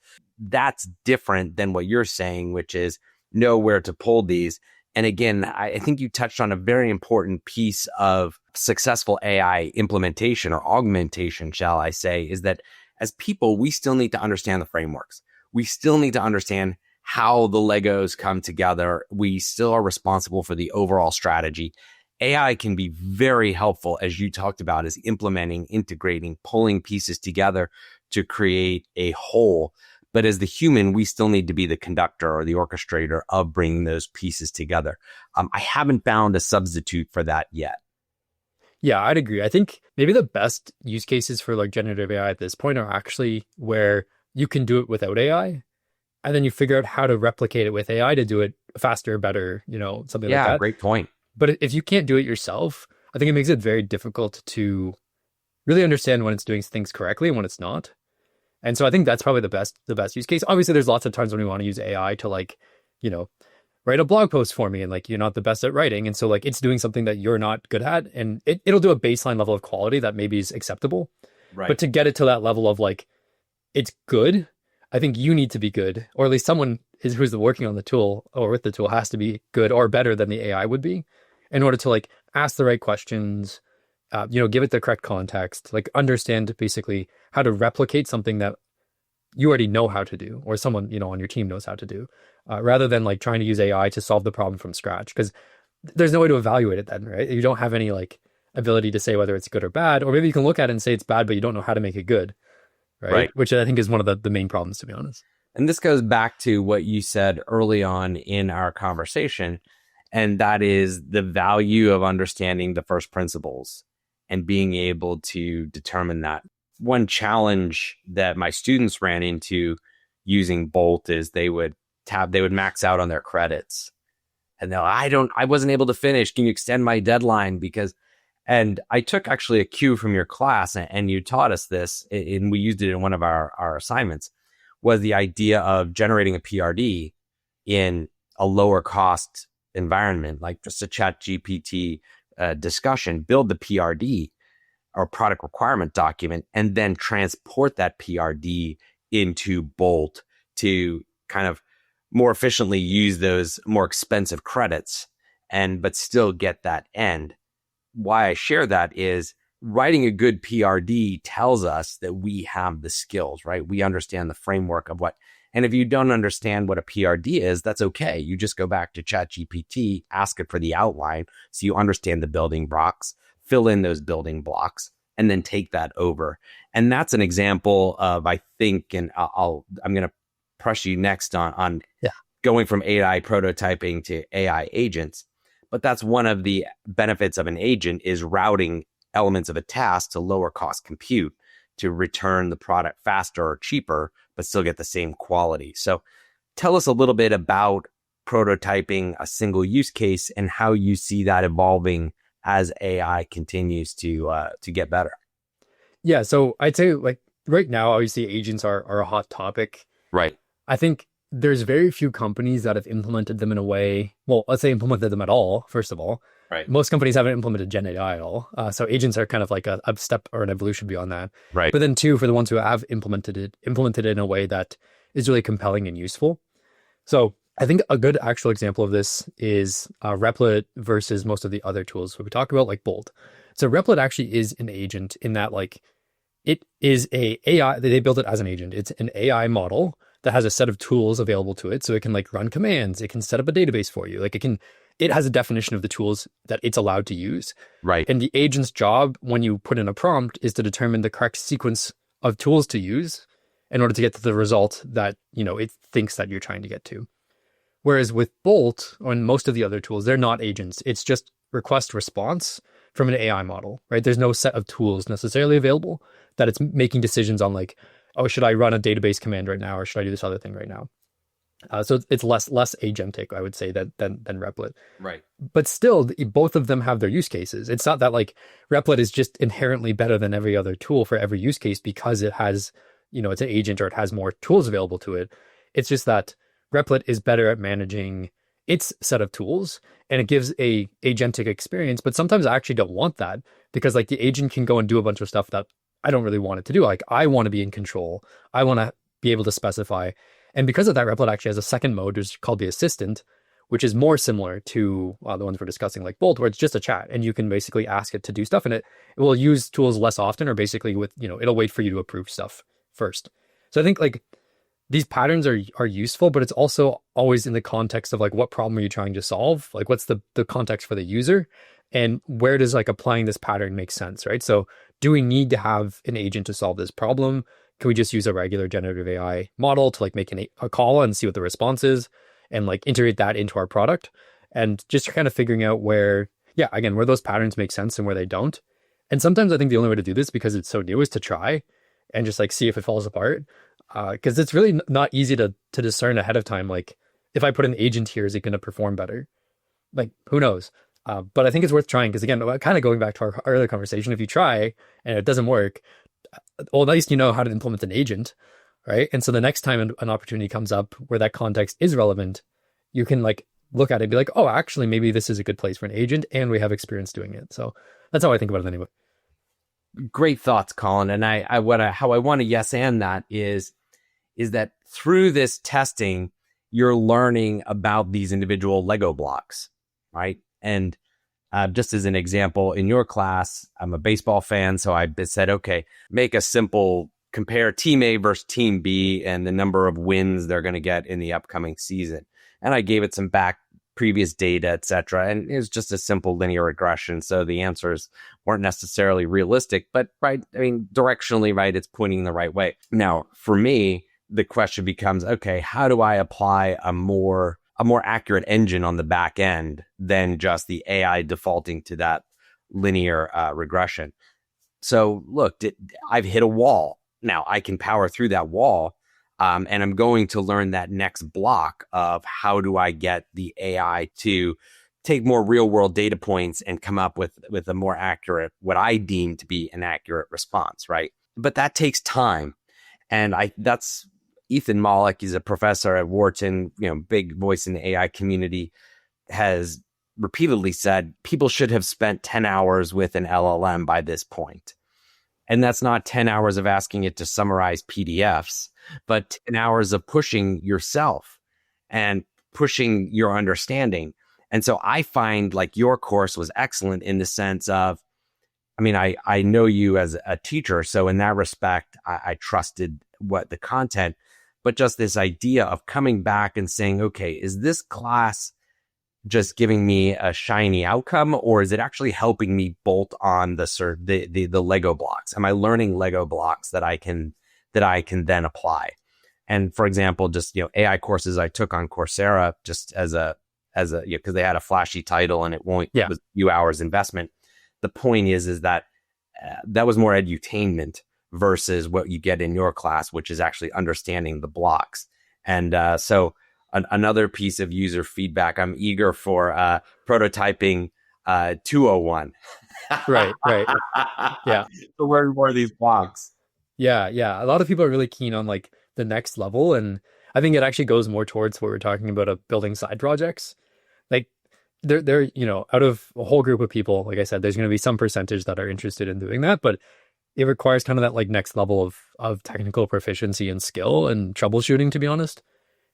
that's different than what you're saying, which is know where to pull these. And again, I think you touched on a very important piece of successful AI implementation or augmentation, shall I say, is that as people, we still need to understand the frameworks. We still need to understand how the Legos come together. We still are responsible for the overall strategy. AI can be very helpful, as you talked about, is implementing, integrating, pulling pieces together to create a whole. But as the human, we still need to be the conductor or the orchestrator of bringing those pieces together. I haven't found a substitute for that yet. Yeah, I'd agree. I think maybe the best use cases for like generative AI at this point are actually where you can do it without AI, and then you figure out how to replicate it with AI to do it faster, better, something like that. Yeah, great point. But if you can't do it yourself, I think it makes it very difficult to really understand when it's doing things correctly and when it's not. And so I think that's probably the best use case. Obviously, there's lots of times when we want to use AI to write a blog post for me, and like you're not the best at writing, and so like it's doing something that you're not good at, and it'll do a baseline level of quality that maybe is acceptable. Right. But to get it to that level of like it's good, I think you need to be good, or at least someone who's working on the tool or with the tool has to be good or better than the AI would be, in order to like ask the right questions, give it the correct context, like understand basically how to replicate something that you already know how to do, or someone, on your team knows how to do, rather than like trying to use AI to solve the problem from scratch, because there's no way to evaluate it then, right? You don't have any like ability to say whether it's good or bad, or maybe you can look at it and say it's bad, but you don't know how to make it good, right? Which I think is one of the main problems, to be honest. And this goes back to what you said early on in our conversation, and that is the value of understanding the first principles and being able to determine that. One challenge that my students ran into using Bolt is they would max out on their credits, and I wasn't able to finish. Can you extend my deadline? And I took actually a cue from your class, and you taught us this, and we used it in one of our assignments, was the idea of generating a PRD in a lower cost environment, like just a chat GPT discussion, build the PRD or product requirement document, and then transport that PRD into Bolt to kind of more efficiently use those more expensive credits but still get that end. Why I share that is writing a good PRD tells us that we have the skills, right? We understand the framework of what, and if you don't understand what a PRD is, that's okay. You just go back to ChatGPT, ask it for the outline so you understand the building blocks, fill in those building blocks, and then take that over. And that's an example of, I think, and I'm going to press you next on going from AI prototyping to AI agents. But that's one of the benefits of an agent, is routing elements of a task to lower cost compute to return the product faster or cheaper, but still get the same quality. So tell us a little bit about prototyping a single use case and how you see that evolving as AI continues to get better. Yeah, so I'd say like right now, obviously agents are a hot topic. Right. I think there's very few companies that have implemented them in a way, well, let's say implemented them at all, first of all. Right. Most companies haven't implemented Gen AI at all. So agents are kind of like a step or an evolution beyond that. Right. But then two, for the ones who have implemented it in a way that is really compelling and useful. So I think a good actual example of this is Replit versus most of the other tools we talk about, like Bolt. So Replit actually is an agent in that like it is a AI, they built it as an agent. It's an AI model that has a set of tools available to it. So it can like run commands, it can set up a database for you. Like it has a definition of the tools that it's allowed to use. Right. And the agent's job when you put in a prompt is to determine the correct sequence of tools to use in order to get to the result that, it thinks that you're trying to get to. Whereas with Bolt and most of the other tools, they're not agents. It's just request response from an AI model, right? There's no set of tools necessarily available that it's making decisions on like, oh, should I run a database command right now, or should I do this other thing right now? So it's less agentic, I would say, than Replit. Right. But still, both of them have their use cases. It's not that like Replit is just inherently better than every other tool for every use case because it has, it's an agent or it has more tools available to it. It's just that Replit is better at managing its set of tools, and it gives a agentic experience. But sometimes I actually don't want that, because like the agent can go and do a bunch of stuff that I don't really want it to do. Like I want to be in control. I want to be able to specify. And because of that, Replit actually has a second mode, which is called the assistant, which is more similar to the ones we're discussing, like Bolt, where it's just a chat and you can basically ask it to do stuff, and it will use tools less often, or basically with, it'll wait for you to approve stuff first. So I think like these patterns are useful, but it's also always in the context of like, what problem are you trying to solve? Like, what's the context for the user, and where does like applying this pattern make sense, right? So do we need to have an agent to solve this problem? Can we just use a regular generative AI model to like make a call and see what the response is, and like integrate that into our product? And just kind of figuring out where those patterns make sense and where they don't. And sometimes I think the only way to do this, because it's so new, is to try and just like see if it falls apart. Because it's really not easy to discern ahead of time. Like, if I put an agent here, is it going to perform better? Like, who knows? But I think it's worth trying, because again, kind of going back to our earlier conversation, if you try and it doesn't work, well, at least you know how to implement an agent, right? And so the next time an opportunity comes up where that context is relevant, you can like look at it and be like, oh, actually, maybe this is a good place for an agent, and we have experience doing it. So that's how I think about it anyway. Great thoughts, Colin. And how I want to yes and that is that through this testing, you're learning about these individual Lego blocks, right? And just as an example, in your class, I'm a baseball fan, so I said, okay, make a simple compare Team A versus Team B and the number of wins they're going to get in the upcoming season. And I gave it some previous data, et cetera. And it was just a simple linear regression. So the answers weren't necessarily realistic, but directionally, right, it's pointing the right way. Now, for me, the question becomes, okay, how do I apply a more accurate engine on the back end than just the AI defaulting to that linear regression? So look, I've hit a wall. Now I can power through that wall, and I'm going to learn that next block of how do I get the AI to take more real world data points and come up with a more accurate, what I deem to be an accurate response, right? But that takes time. And that's Ethan Mollick. He's a professor at Wharton, big voice in the AI community, has repeatedly said people should have spent 10 hours with an LLM by this point. And that's not 10 hours of asking it to summarize PDFs, but 10 hours of pushing yourself and pushing your understanding. And so I find like your course was excellent in the sense of, I know you as a teacher, so in that respect, I trusted the content, but just this idea of coming back and saying, okay, is this class just giving me a shiny outcome, or is it actually helping me bolt on the Lego blocks? Am I learning Lego blocks that I can then apply? And for example, just AI courses I took on Coursera, just as a because they had a flashy title and it was a few hours investment. The point is that that was more edutainment versus what you get in your class, which is actually understanding the blocks. And so another piece of user feedback, I'm eager for prototyping 201. Right. Yeah. To learn more of these blocks. Yeah. A lot of people are really keen on like the next level. And I think it actually goes more towards what we're talking about of building side projects. Like they're out of a whole group of people, like I said, there's going to be some percentage that are interested in doing that, but it requires kind of that like next level of technical proficiency and skill and troubleshooting, to be honest.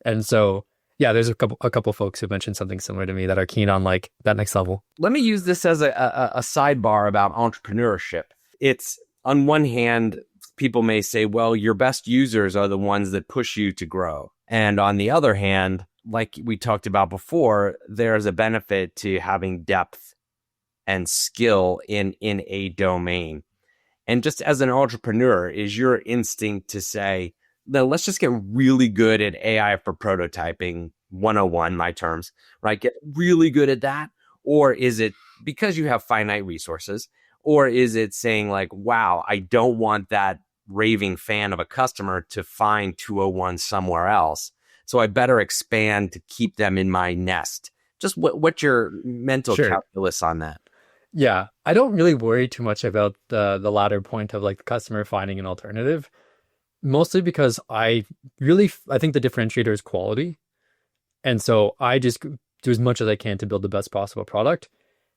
And so, yeah, there's a couple folks who mentioned something similar to me that are keen on like that next level. Let me use this as a sidebar about entrepreneurship. It's on one hand, people may say, well, your best users are the ones that push you to grow. And on the other hand, like we talked about before, there's a benefit to having depth and skill in a domain. And just as an entrepreneur, is your instinct to say, no, let's just get really good at AI for prototyping 101, my terms, right? Get really good at that. Or is it because you have finite resources? Or is it saying like, wow, I don't want that raving fan of a customer to find 201 somewhere else. So I better expand to keep them in my nest. Just what's your mental calculus on that? Yeah, I don't really worry too much about the latter point of like the customer finding an alternative. Mostly because I think the differentiator is quality. And so I just do as much as I can to build the best possible product.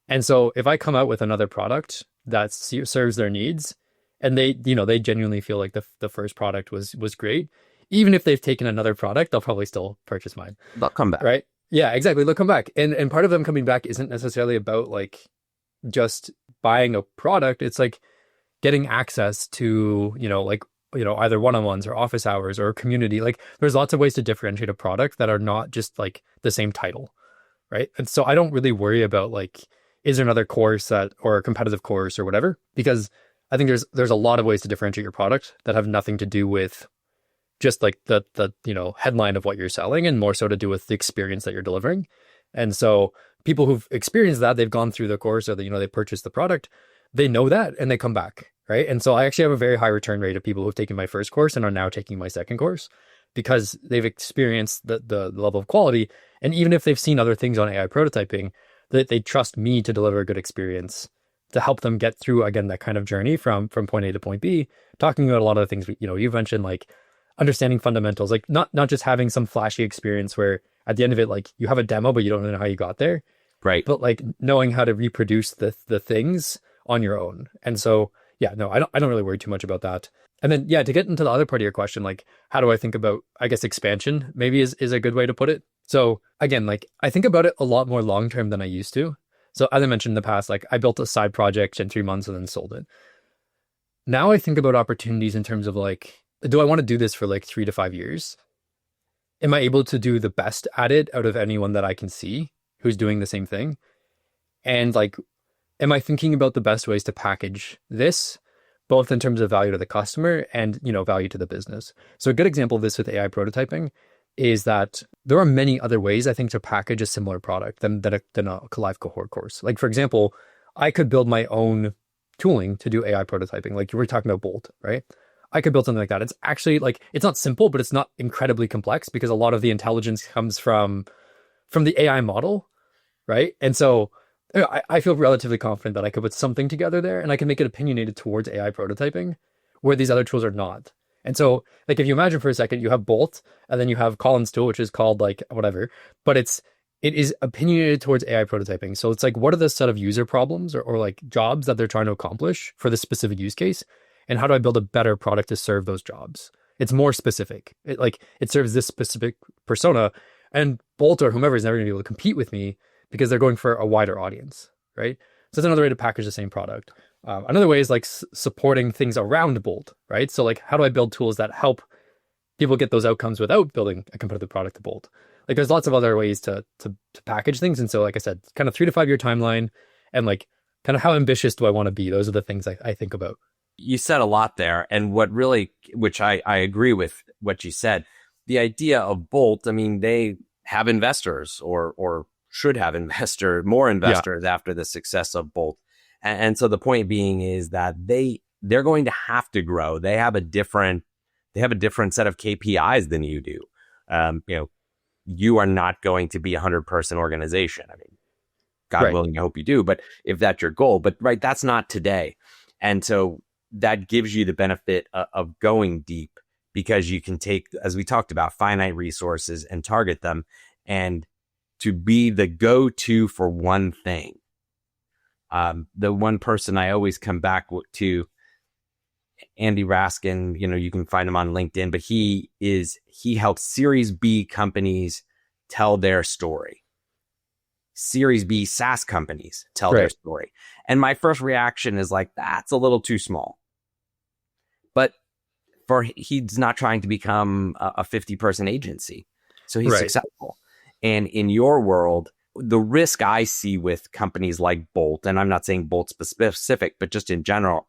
And so if I come out with another product that serves their needs and they genuinely feel like the first product was great, even if they've taken another product, they'll probably still purchase mine. They'll come back. Right? Yeah, exactly. They'll come back. And part of them coming back isn't necessarily about like just buying a product. It's like getting access to, either one-on-ones or office hours or community. Like there's lots of ways to differentiate a product that are not just like the same title. Right. And so I don't really worry about like, is there another course or a competitive course or whatever? Because I think there's a lot of ways to differentiate your product that have nothing to do with just like the headline of what you're selling, and more so to do with the experience that you're delivering. And so people who've experienced that, they've gone through the course, or they purchased the product, they know that and they come back. Right. And so I actually have a very high return rate of people who've taken my first course and are now taking my second course because they've experienced the level of quality. And even if they've seen other things on AI prototyping, that they trust me to deliver a good experience to help them get through, again, that kind of journey from point A to point B, talking about a lot of the things, you've mentioned, like understanding fundamentals, like not just having some flashy experience where at the end of it, like you have a demo, but you don't know how you got there. Right. But like knowing how to reproduce the things on your own. And so, yeah, no, I don't really worry too much about that. And then, yeah, to get into the other part of your question, like, how do I think about, I guess, expansion maybe is a good way to put it. So again, like I think about it a lot more long-term than I used to. So as I mentioned in the past, like I built a side project in 3 months and then sold it. Now I think about opportunities in terms of like, do I want to do this for like 3 to 5 years? Am I able to do the best at it out of anyone that I can see who's doing the same thing? And like, am I thinking about the best ways to package this, both in terms of value to the customer and, value to the business? So a good example of this with AI prototyping is that there are many other ways, I think, to package a similar product than a Live cohort course. Like, for example, I could build my own tooling to do AI prototyping. Like you were talking about Bolt, right? I could build something like that. It's actually like, it's not simple, but it's not incredibly complex because a lot of the intelligence comes from the AI model, right? And so I feel relatively confident that I could put something together there and I can make it opinionated towards AI prototyping where these other tools are not. And so like, if you imagine for a second, you have Bolt and then you have Colin's tool, which is called like whatever, but it is opinionated towards AI prototyping. So it's like, what are the set of user problems or like jobs that they're trying to accomplish for this specific use case? And how do I build a better product to serve those jobs? It's more specific. It serves this specific persona, and Bolt or whomever is never going to be able to compete with me because they're going for a wider audience, right? So that's another way to package the same product. Another way is like supporting things around Bolt, right? So like, how do I build tools that help people get those outcomes without building a competitive product to Bolt? Like there's lots of other ways to package things. And so, like I said, kind of 3 to 5 year timeline and like kind of how ambitious do I want to be? Those are the things I think about. You said a lot there. And which I agree with what you said, the idea of Bolt, I mean, they have investors or should have more investors after the success of Bolt. And so the point being is that they're going to have to grow. They have a different set of KPIs than you do. You are not going to be a 100-person organization. I mean, God willing, I hope you do, but if that's your goal, but right, that's not today. And so that gives you the benefit of going deep because you can take, as we talked about, finite resources and target them and to be the go-to for one thing. The one person I always come back to, Andy Raskin, you can find him on LinkedIn, but he helps Series B companies tell their story. Series B SaaS companies tell their story. And my first reaction is like, that's a little too small. But he's not trying to become a 50-person agency. So he's successful. And in your world, the risk I see with companies like Bolt, and I'm not saying Bolt specific, but just in general,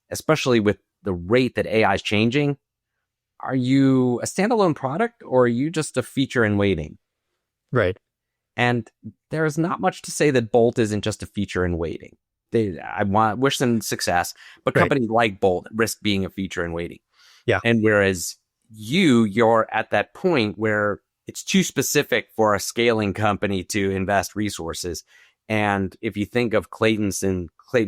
especially with the rate that AI is changing, are you a standalone product or are you just a feature in waiting? Right. And there's not much to say that Bolt isn't just a feature in waiting. Wish them success, but companies like Bolt risk being a feature in waiting. Yeah. And whereas you're at that point where it's too specific for a scaling company to invest resources. And if you think of Clayton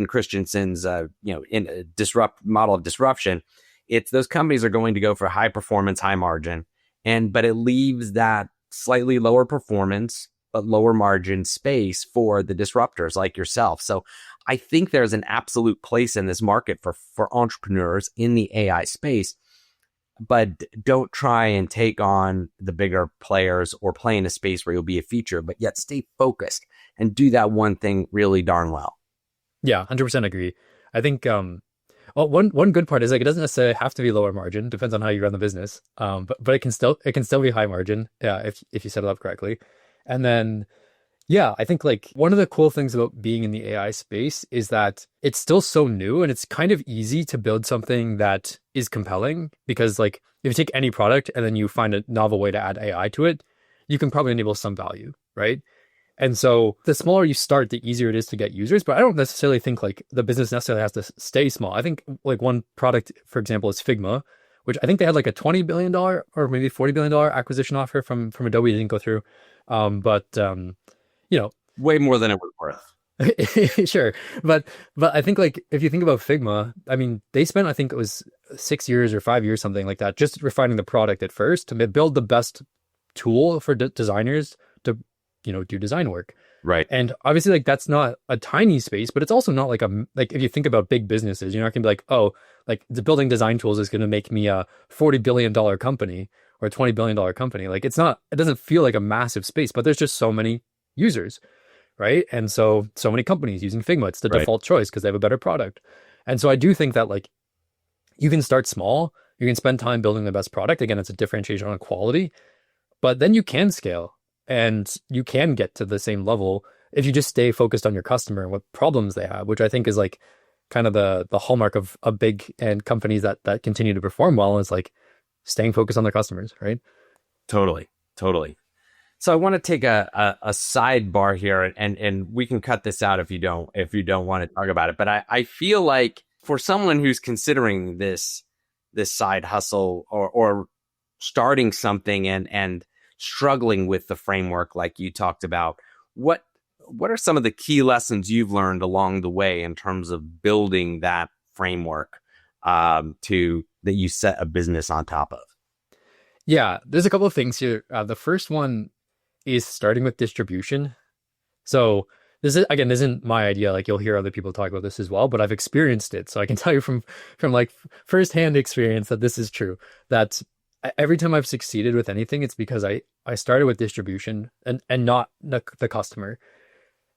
Christensen's, in a model of disruption, it's those companies are going to go for high performance, high margin, but it leaves that slightly lower performance but lower margin space for the disruptors like yourself. So I think there's an absolute place in this market for entrepreneurs in the AI space. but don't try and take on the bigger players or play in a space where you'll be a feature, but yet stay focused and do that one thing really darn well. Yeah, 100% agree. I think well, one good part is like it doesn't necessarily have to be lower margin. Depends on how you run the business. But it can still be high margin. Yeah, if you set it up correctly. And then yeah, I think like one of the cool things about being in the AI space is that it's still so new and it's kind of easy to build something that is compelling because like if you take any product and then you find a novel way to add AI to it, you can probably enable some value, right? And so the smaller you start, the easier it is to get users. But I don't necessarily think like the business necessarily has to stay small. I think like one product, for example, is Figma, which I think they had like a $20 billion or maybe $40 billion acquisition offer from Adobe. It didn't go through. You know, way more than it was worth. Sure. But I think like if you think about Figma, I mean, they spent, I think it was 6 years or 5 years, something like that, just refining the product at first to build the best tool for designers to, do design work. Right. And obviously like that's not a tiny space, but it's also not like like if you think about big businesses, you're not gonna be like, oh, like the building design tools is going to make me a $40 billion company or a $20 billion company. Like it doesn't feel like a massive space, but there's just so many users, right? And so many companies using Figma. It's the default choice because they have a better product. And so I do think that like you can start small, you can spend time building the best product. Again, it's a differentiation on quality, but then you can scale and you can get to the same level if you just stay focused on your customer and what problems they have, which I think is like kind of the hallmark of a big and companies that continue to perform well is like staying focused on their customers, right? Totally. So I want to take a sidebar here, and we can cut this out if you don't want to talk about it. But I feel like for someone who's considering this side hustle or starting something and struggling with the framework like you talked about, what are some of the key lessons you've learned along the way in terms of building that framework that you set a business on top of? Yeah, there's a couple of things here. The first one is starting with distribution. So this isn't my idea. Like you'll hear other people talk about this as well, but I've experienced it. So I can tell you from like firsthand experience that this is true. That every time I've succeeded with anything, it's because I started with distribution and not the customer.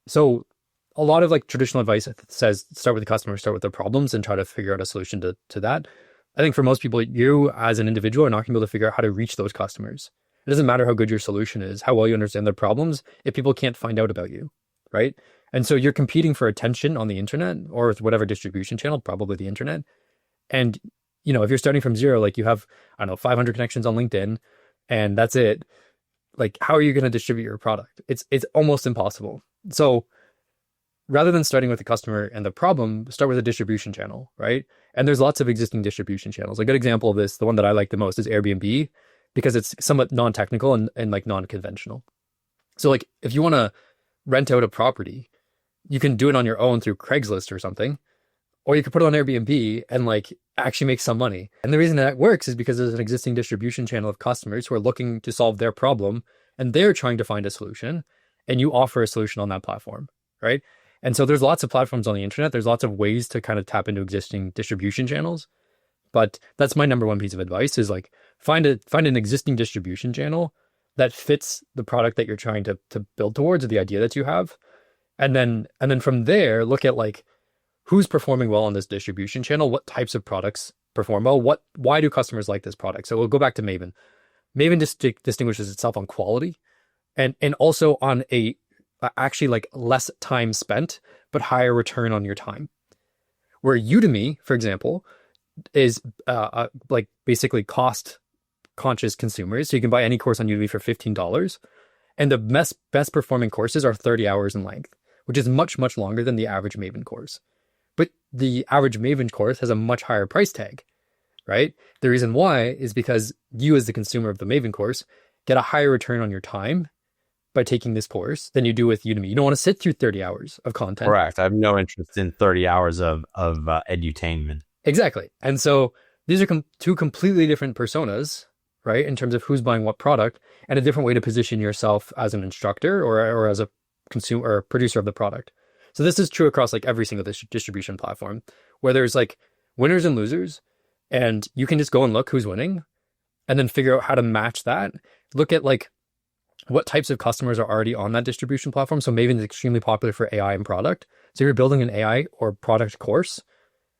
So a lot of like traditional advice says start with the customer, start with their problems and try to figure out a solution to that. I think for most people, you as an individual are not going to be able to figure out how to reach those customers. It doesn't matter how good your solution is, how well you understand their problems, if people can't find out about you, right? And so you're competing for attention on the internet or with whatever distribution channel, probably the internet. And, if you're starting from zero, like you have, 500 connections on LinkedIn and that's it. Like, how are you going to distribute your product? It's almost impossible. So rather than starting with the customer and the problem, start with a distribution channel, right? And there's lots of existing distribution channels. A good example of this, the one that I like the most is Airbnb, because it's somewhat non-technical and like non-conventional. So like if you want to rent out a property, you can do it on your own through Craigslist or something, or you could put it on Airbnb and like actually make some money. And the reason that works is because there's an existing distribution channel of customers who are looking to solve their problem and they're trying to find a solution and you offer a solution on that platform, right? And so there's lots of platforms on the internet. There's lots of ways to kind of tap into existing distribution channels. But that's my number one piece of advice is like find an existing distribution channel that fits the product that you're trying to build towards or the idea that you have. And then from there, look at like who's performing well on this distribution channel, what types of products perform well, why do customers like this product? So we'll go back to Maven. Maven distinguishes itself on quality and also on actually like less time spent, but higher return on your time. Where Udemy, for example, is like basically cost conscious consumers. So you can buy any course on Udemy for $15. And the best performing courses are 30 hours in length, which is much, much longer than the average Maven course. But the average Maven course has a much higher price tag, right? The reason why is because you as the consumer of the Maven course get a higher return on your time by taking this course than you do with Udemy. You don't want to sit through 30 hours of content. Correct. I have no interest in 30 hours of edutainment. Exactly. And so these are two completely different personas, right? In terms of who's buying what product and a different way to position yourself as an instructor or as a consumer or producer of the product. So this is true across like every single distribution platform where there's like winners and losers. And you can just go and look who's winning and then figure out how to match that. Look at like what types of customers are already on that distribution platform. So Maven is extremely popular for AI and product. So you're building an AI or product course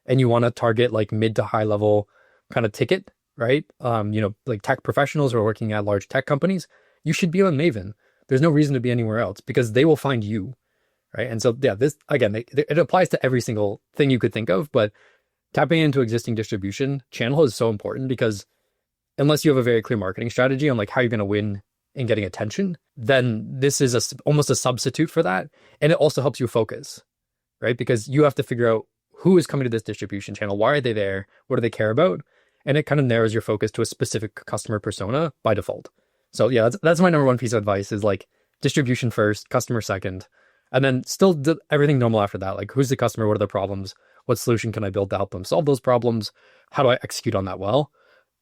and you want to target like mid to high level kind of ticket, right? Like tech professionals who are working at large tech companies, you should be on Maven. There's no reason to be anywhere else because they will find you, right? And so, yeah, this, again, it applies to every single thing you could think of, but tapping into existing distribution channel is so important because unless you have a very clear marketing strategy on like how you're going to win in getting attention, then this is almost a substitute for that. And it also helps you focus, right? Because you have to figure out who is coming to this distribution channel, why are they there, what do they care about? And it kind of narrows your focus to a specific customer persona by default. So yeah, that's my number one piece of advice is like distribution first, customer second, and then still do everything normal after that. Like who's the customer? What are their problems? What solution can I build to help them solve those problems? How do I execute on that well?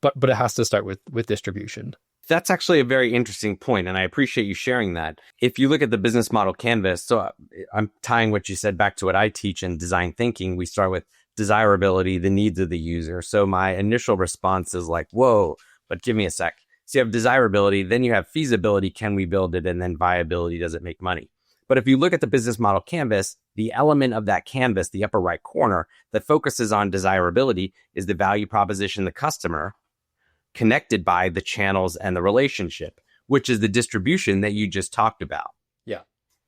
But it has to start with distribution. That's actually a very interesting point, and I appreciate you sharing that. If you look at the business model canvas, so I'm tying what you said back to what I teach in design thinking. We start with desirability, the needs of the user. So my initial response is like, whoa, but give me a sec. So you have desirability, then you have feasibility, can we build it? And then viability, does it make money? But if you look at the business model canvas, the element of that canvas, the upper right corner, that focuses on desirability is the value proposition, the customer, connected by the channels and the relationship, which is the distribution that you just talked about. Yeah.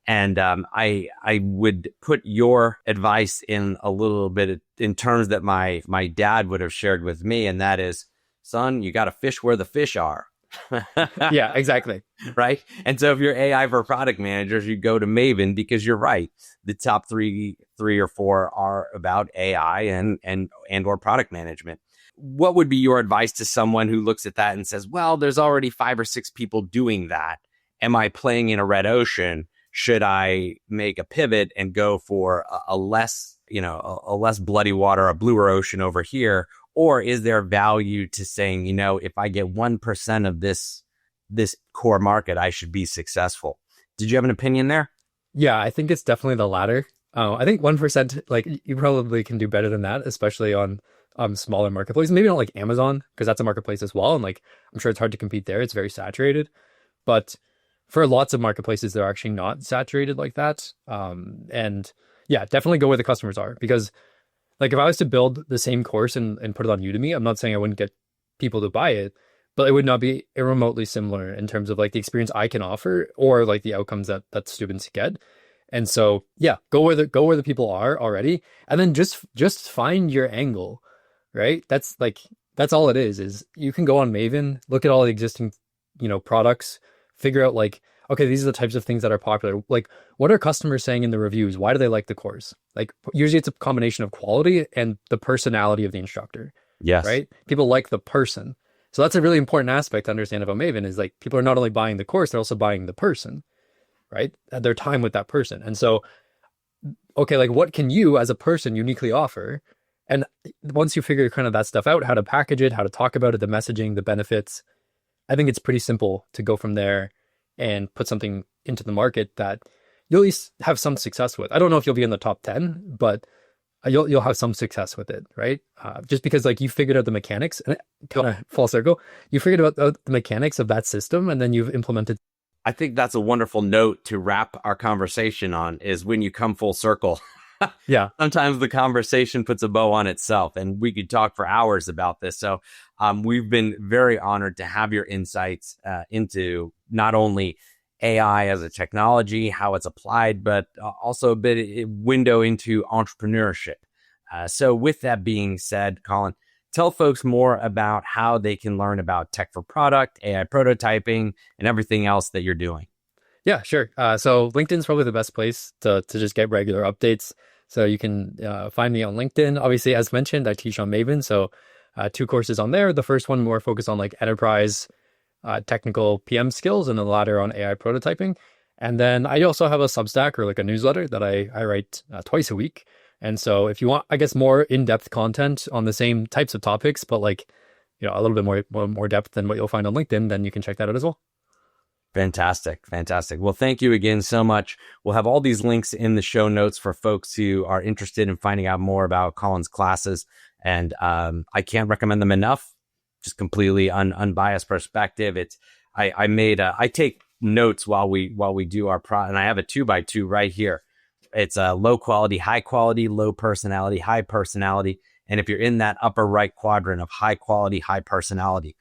And I would put your advice in a little bit in terms that my dad would have shared with me, and that is, son, you got to fish where the fish are. Yeah, exactly. Right. And so if you're AI for product managers, you go to Maven because you're right. The top three or four are about AI and or product management. What would be your advice to someone who looks at that and says, well, there's already 5 or 6 people doing that. Am I playing in a red ocean? Should I make a pivot and go for a less bloody water, a bluer ocean over here? Or is there value to saying, if I get 1% of this core market, I should be successful? Did you have an opinion there? Yeah, I think it's definitely the latter. I think 1%, like you probably can do better than that, especially on smaller marketplaces. Maybe not like Amazon, because that's a marketplace as well. And like, I'm sure it's hard to compete there. It's very saturated. But for lots of marketplaces, they're actually not saturated like that. And yeah, definitely go where the customers are. Because like if I was to build the same course and put it on Udemy, I'm not saying I wouldn't get people to buy it, but it would not be remotely similar in terms of like the experience I can offer or like the outcomes that students get. And so, yeah, go where the people are already. And then just find your angle, right? That's all it is you can go on Maven, look at all the existing, products, figure out like, okay, these are the types of things that are popular. Like, what are customers saying in the reviews? Why do they like the course? Like, usually it's a combination of quality and the personality of the instructor. Yes. Right? People like the person. So that's a really important aspect to understand about Maven is like, people are not only buying the course, they're also buying the person, right? At their time with that person. And so, okay, like what can you as a person uniquely offer? And once you figure kind of that stuff out, how to package it, how to talk about it, the messaging, the benefits, I think it's pretty simple to go from there and put something into the market that you'll at least have some success with. I don't know if you'll be in the top 10, but you'll have some success with it, right? Just because like you figured out the mechanics, and kind of full circle, you figured out the mechanics of that system, and then you've implemented. I think that's a wonderful note to wrap our conversation on, is when you come full circle. Yeah. Sometimes the conversation puts a bow on itself, and we could talk for hours about this. So we've been very honored to have your insights into not only AI as a technology, how it's applied, but also a bit window into entrepreneurship. So with that being said, Colin, tell folks more about how they can learn about tech for product, AI prototyping, and everything else that you're doing. Yeah, sure. So LinkedIn's probably the best place to just get regular updates. So you can find me on LinkedIn. Obviously, as mentioned, I teach on Maven. So 2 courses on there. The first one more focused on like enterprise technical PM skills, and the latter on AI prototyping. And then I also have a Substack or like a newsletter that I write twice a week. And so if you want, I guess, more in-depth content on the same types of topics, but like, a little bit more depth than what you'll find on LinkedIn, then you can check that out as well. Fantastic. Well, thank you again so much. We'll have all these links in the show notes for folks who are interested in finding out more about Colin's classes And I can't recommend them enough. Just completely unbiased perspective. I take notes while we do our and I have a 2x2 right here. It's a low quality, high quality, low personality, high personality. And if you're in that upper right quadrant of high quality, high personality,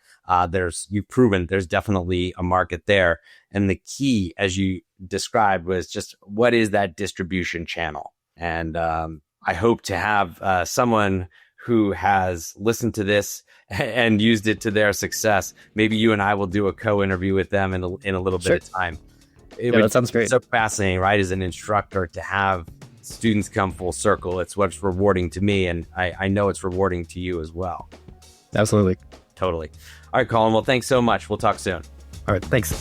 you've proven there's definitely a market there. And the key, as you described, was just what is that distribution channel? And I hope to have someone who has listened to this and used it to their success. Maybe you and I will do a co-interview with them in a little bit of time. That sounds great. It's so fascinating, right? As an instructor, to have students come full circle. It's what's rewarding to me, and I know it's rewarding to you as well. Absolutely. Totally. All right, Colin. Well, thanks so much. We'll talk soon. All right. Thanks.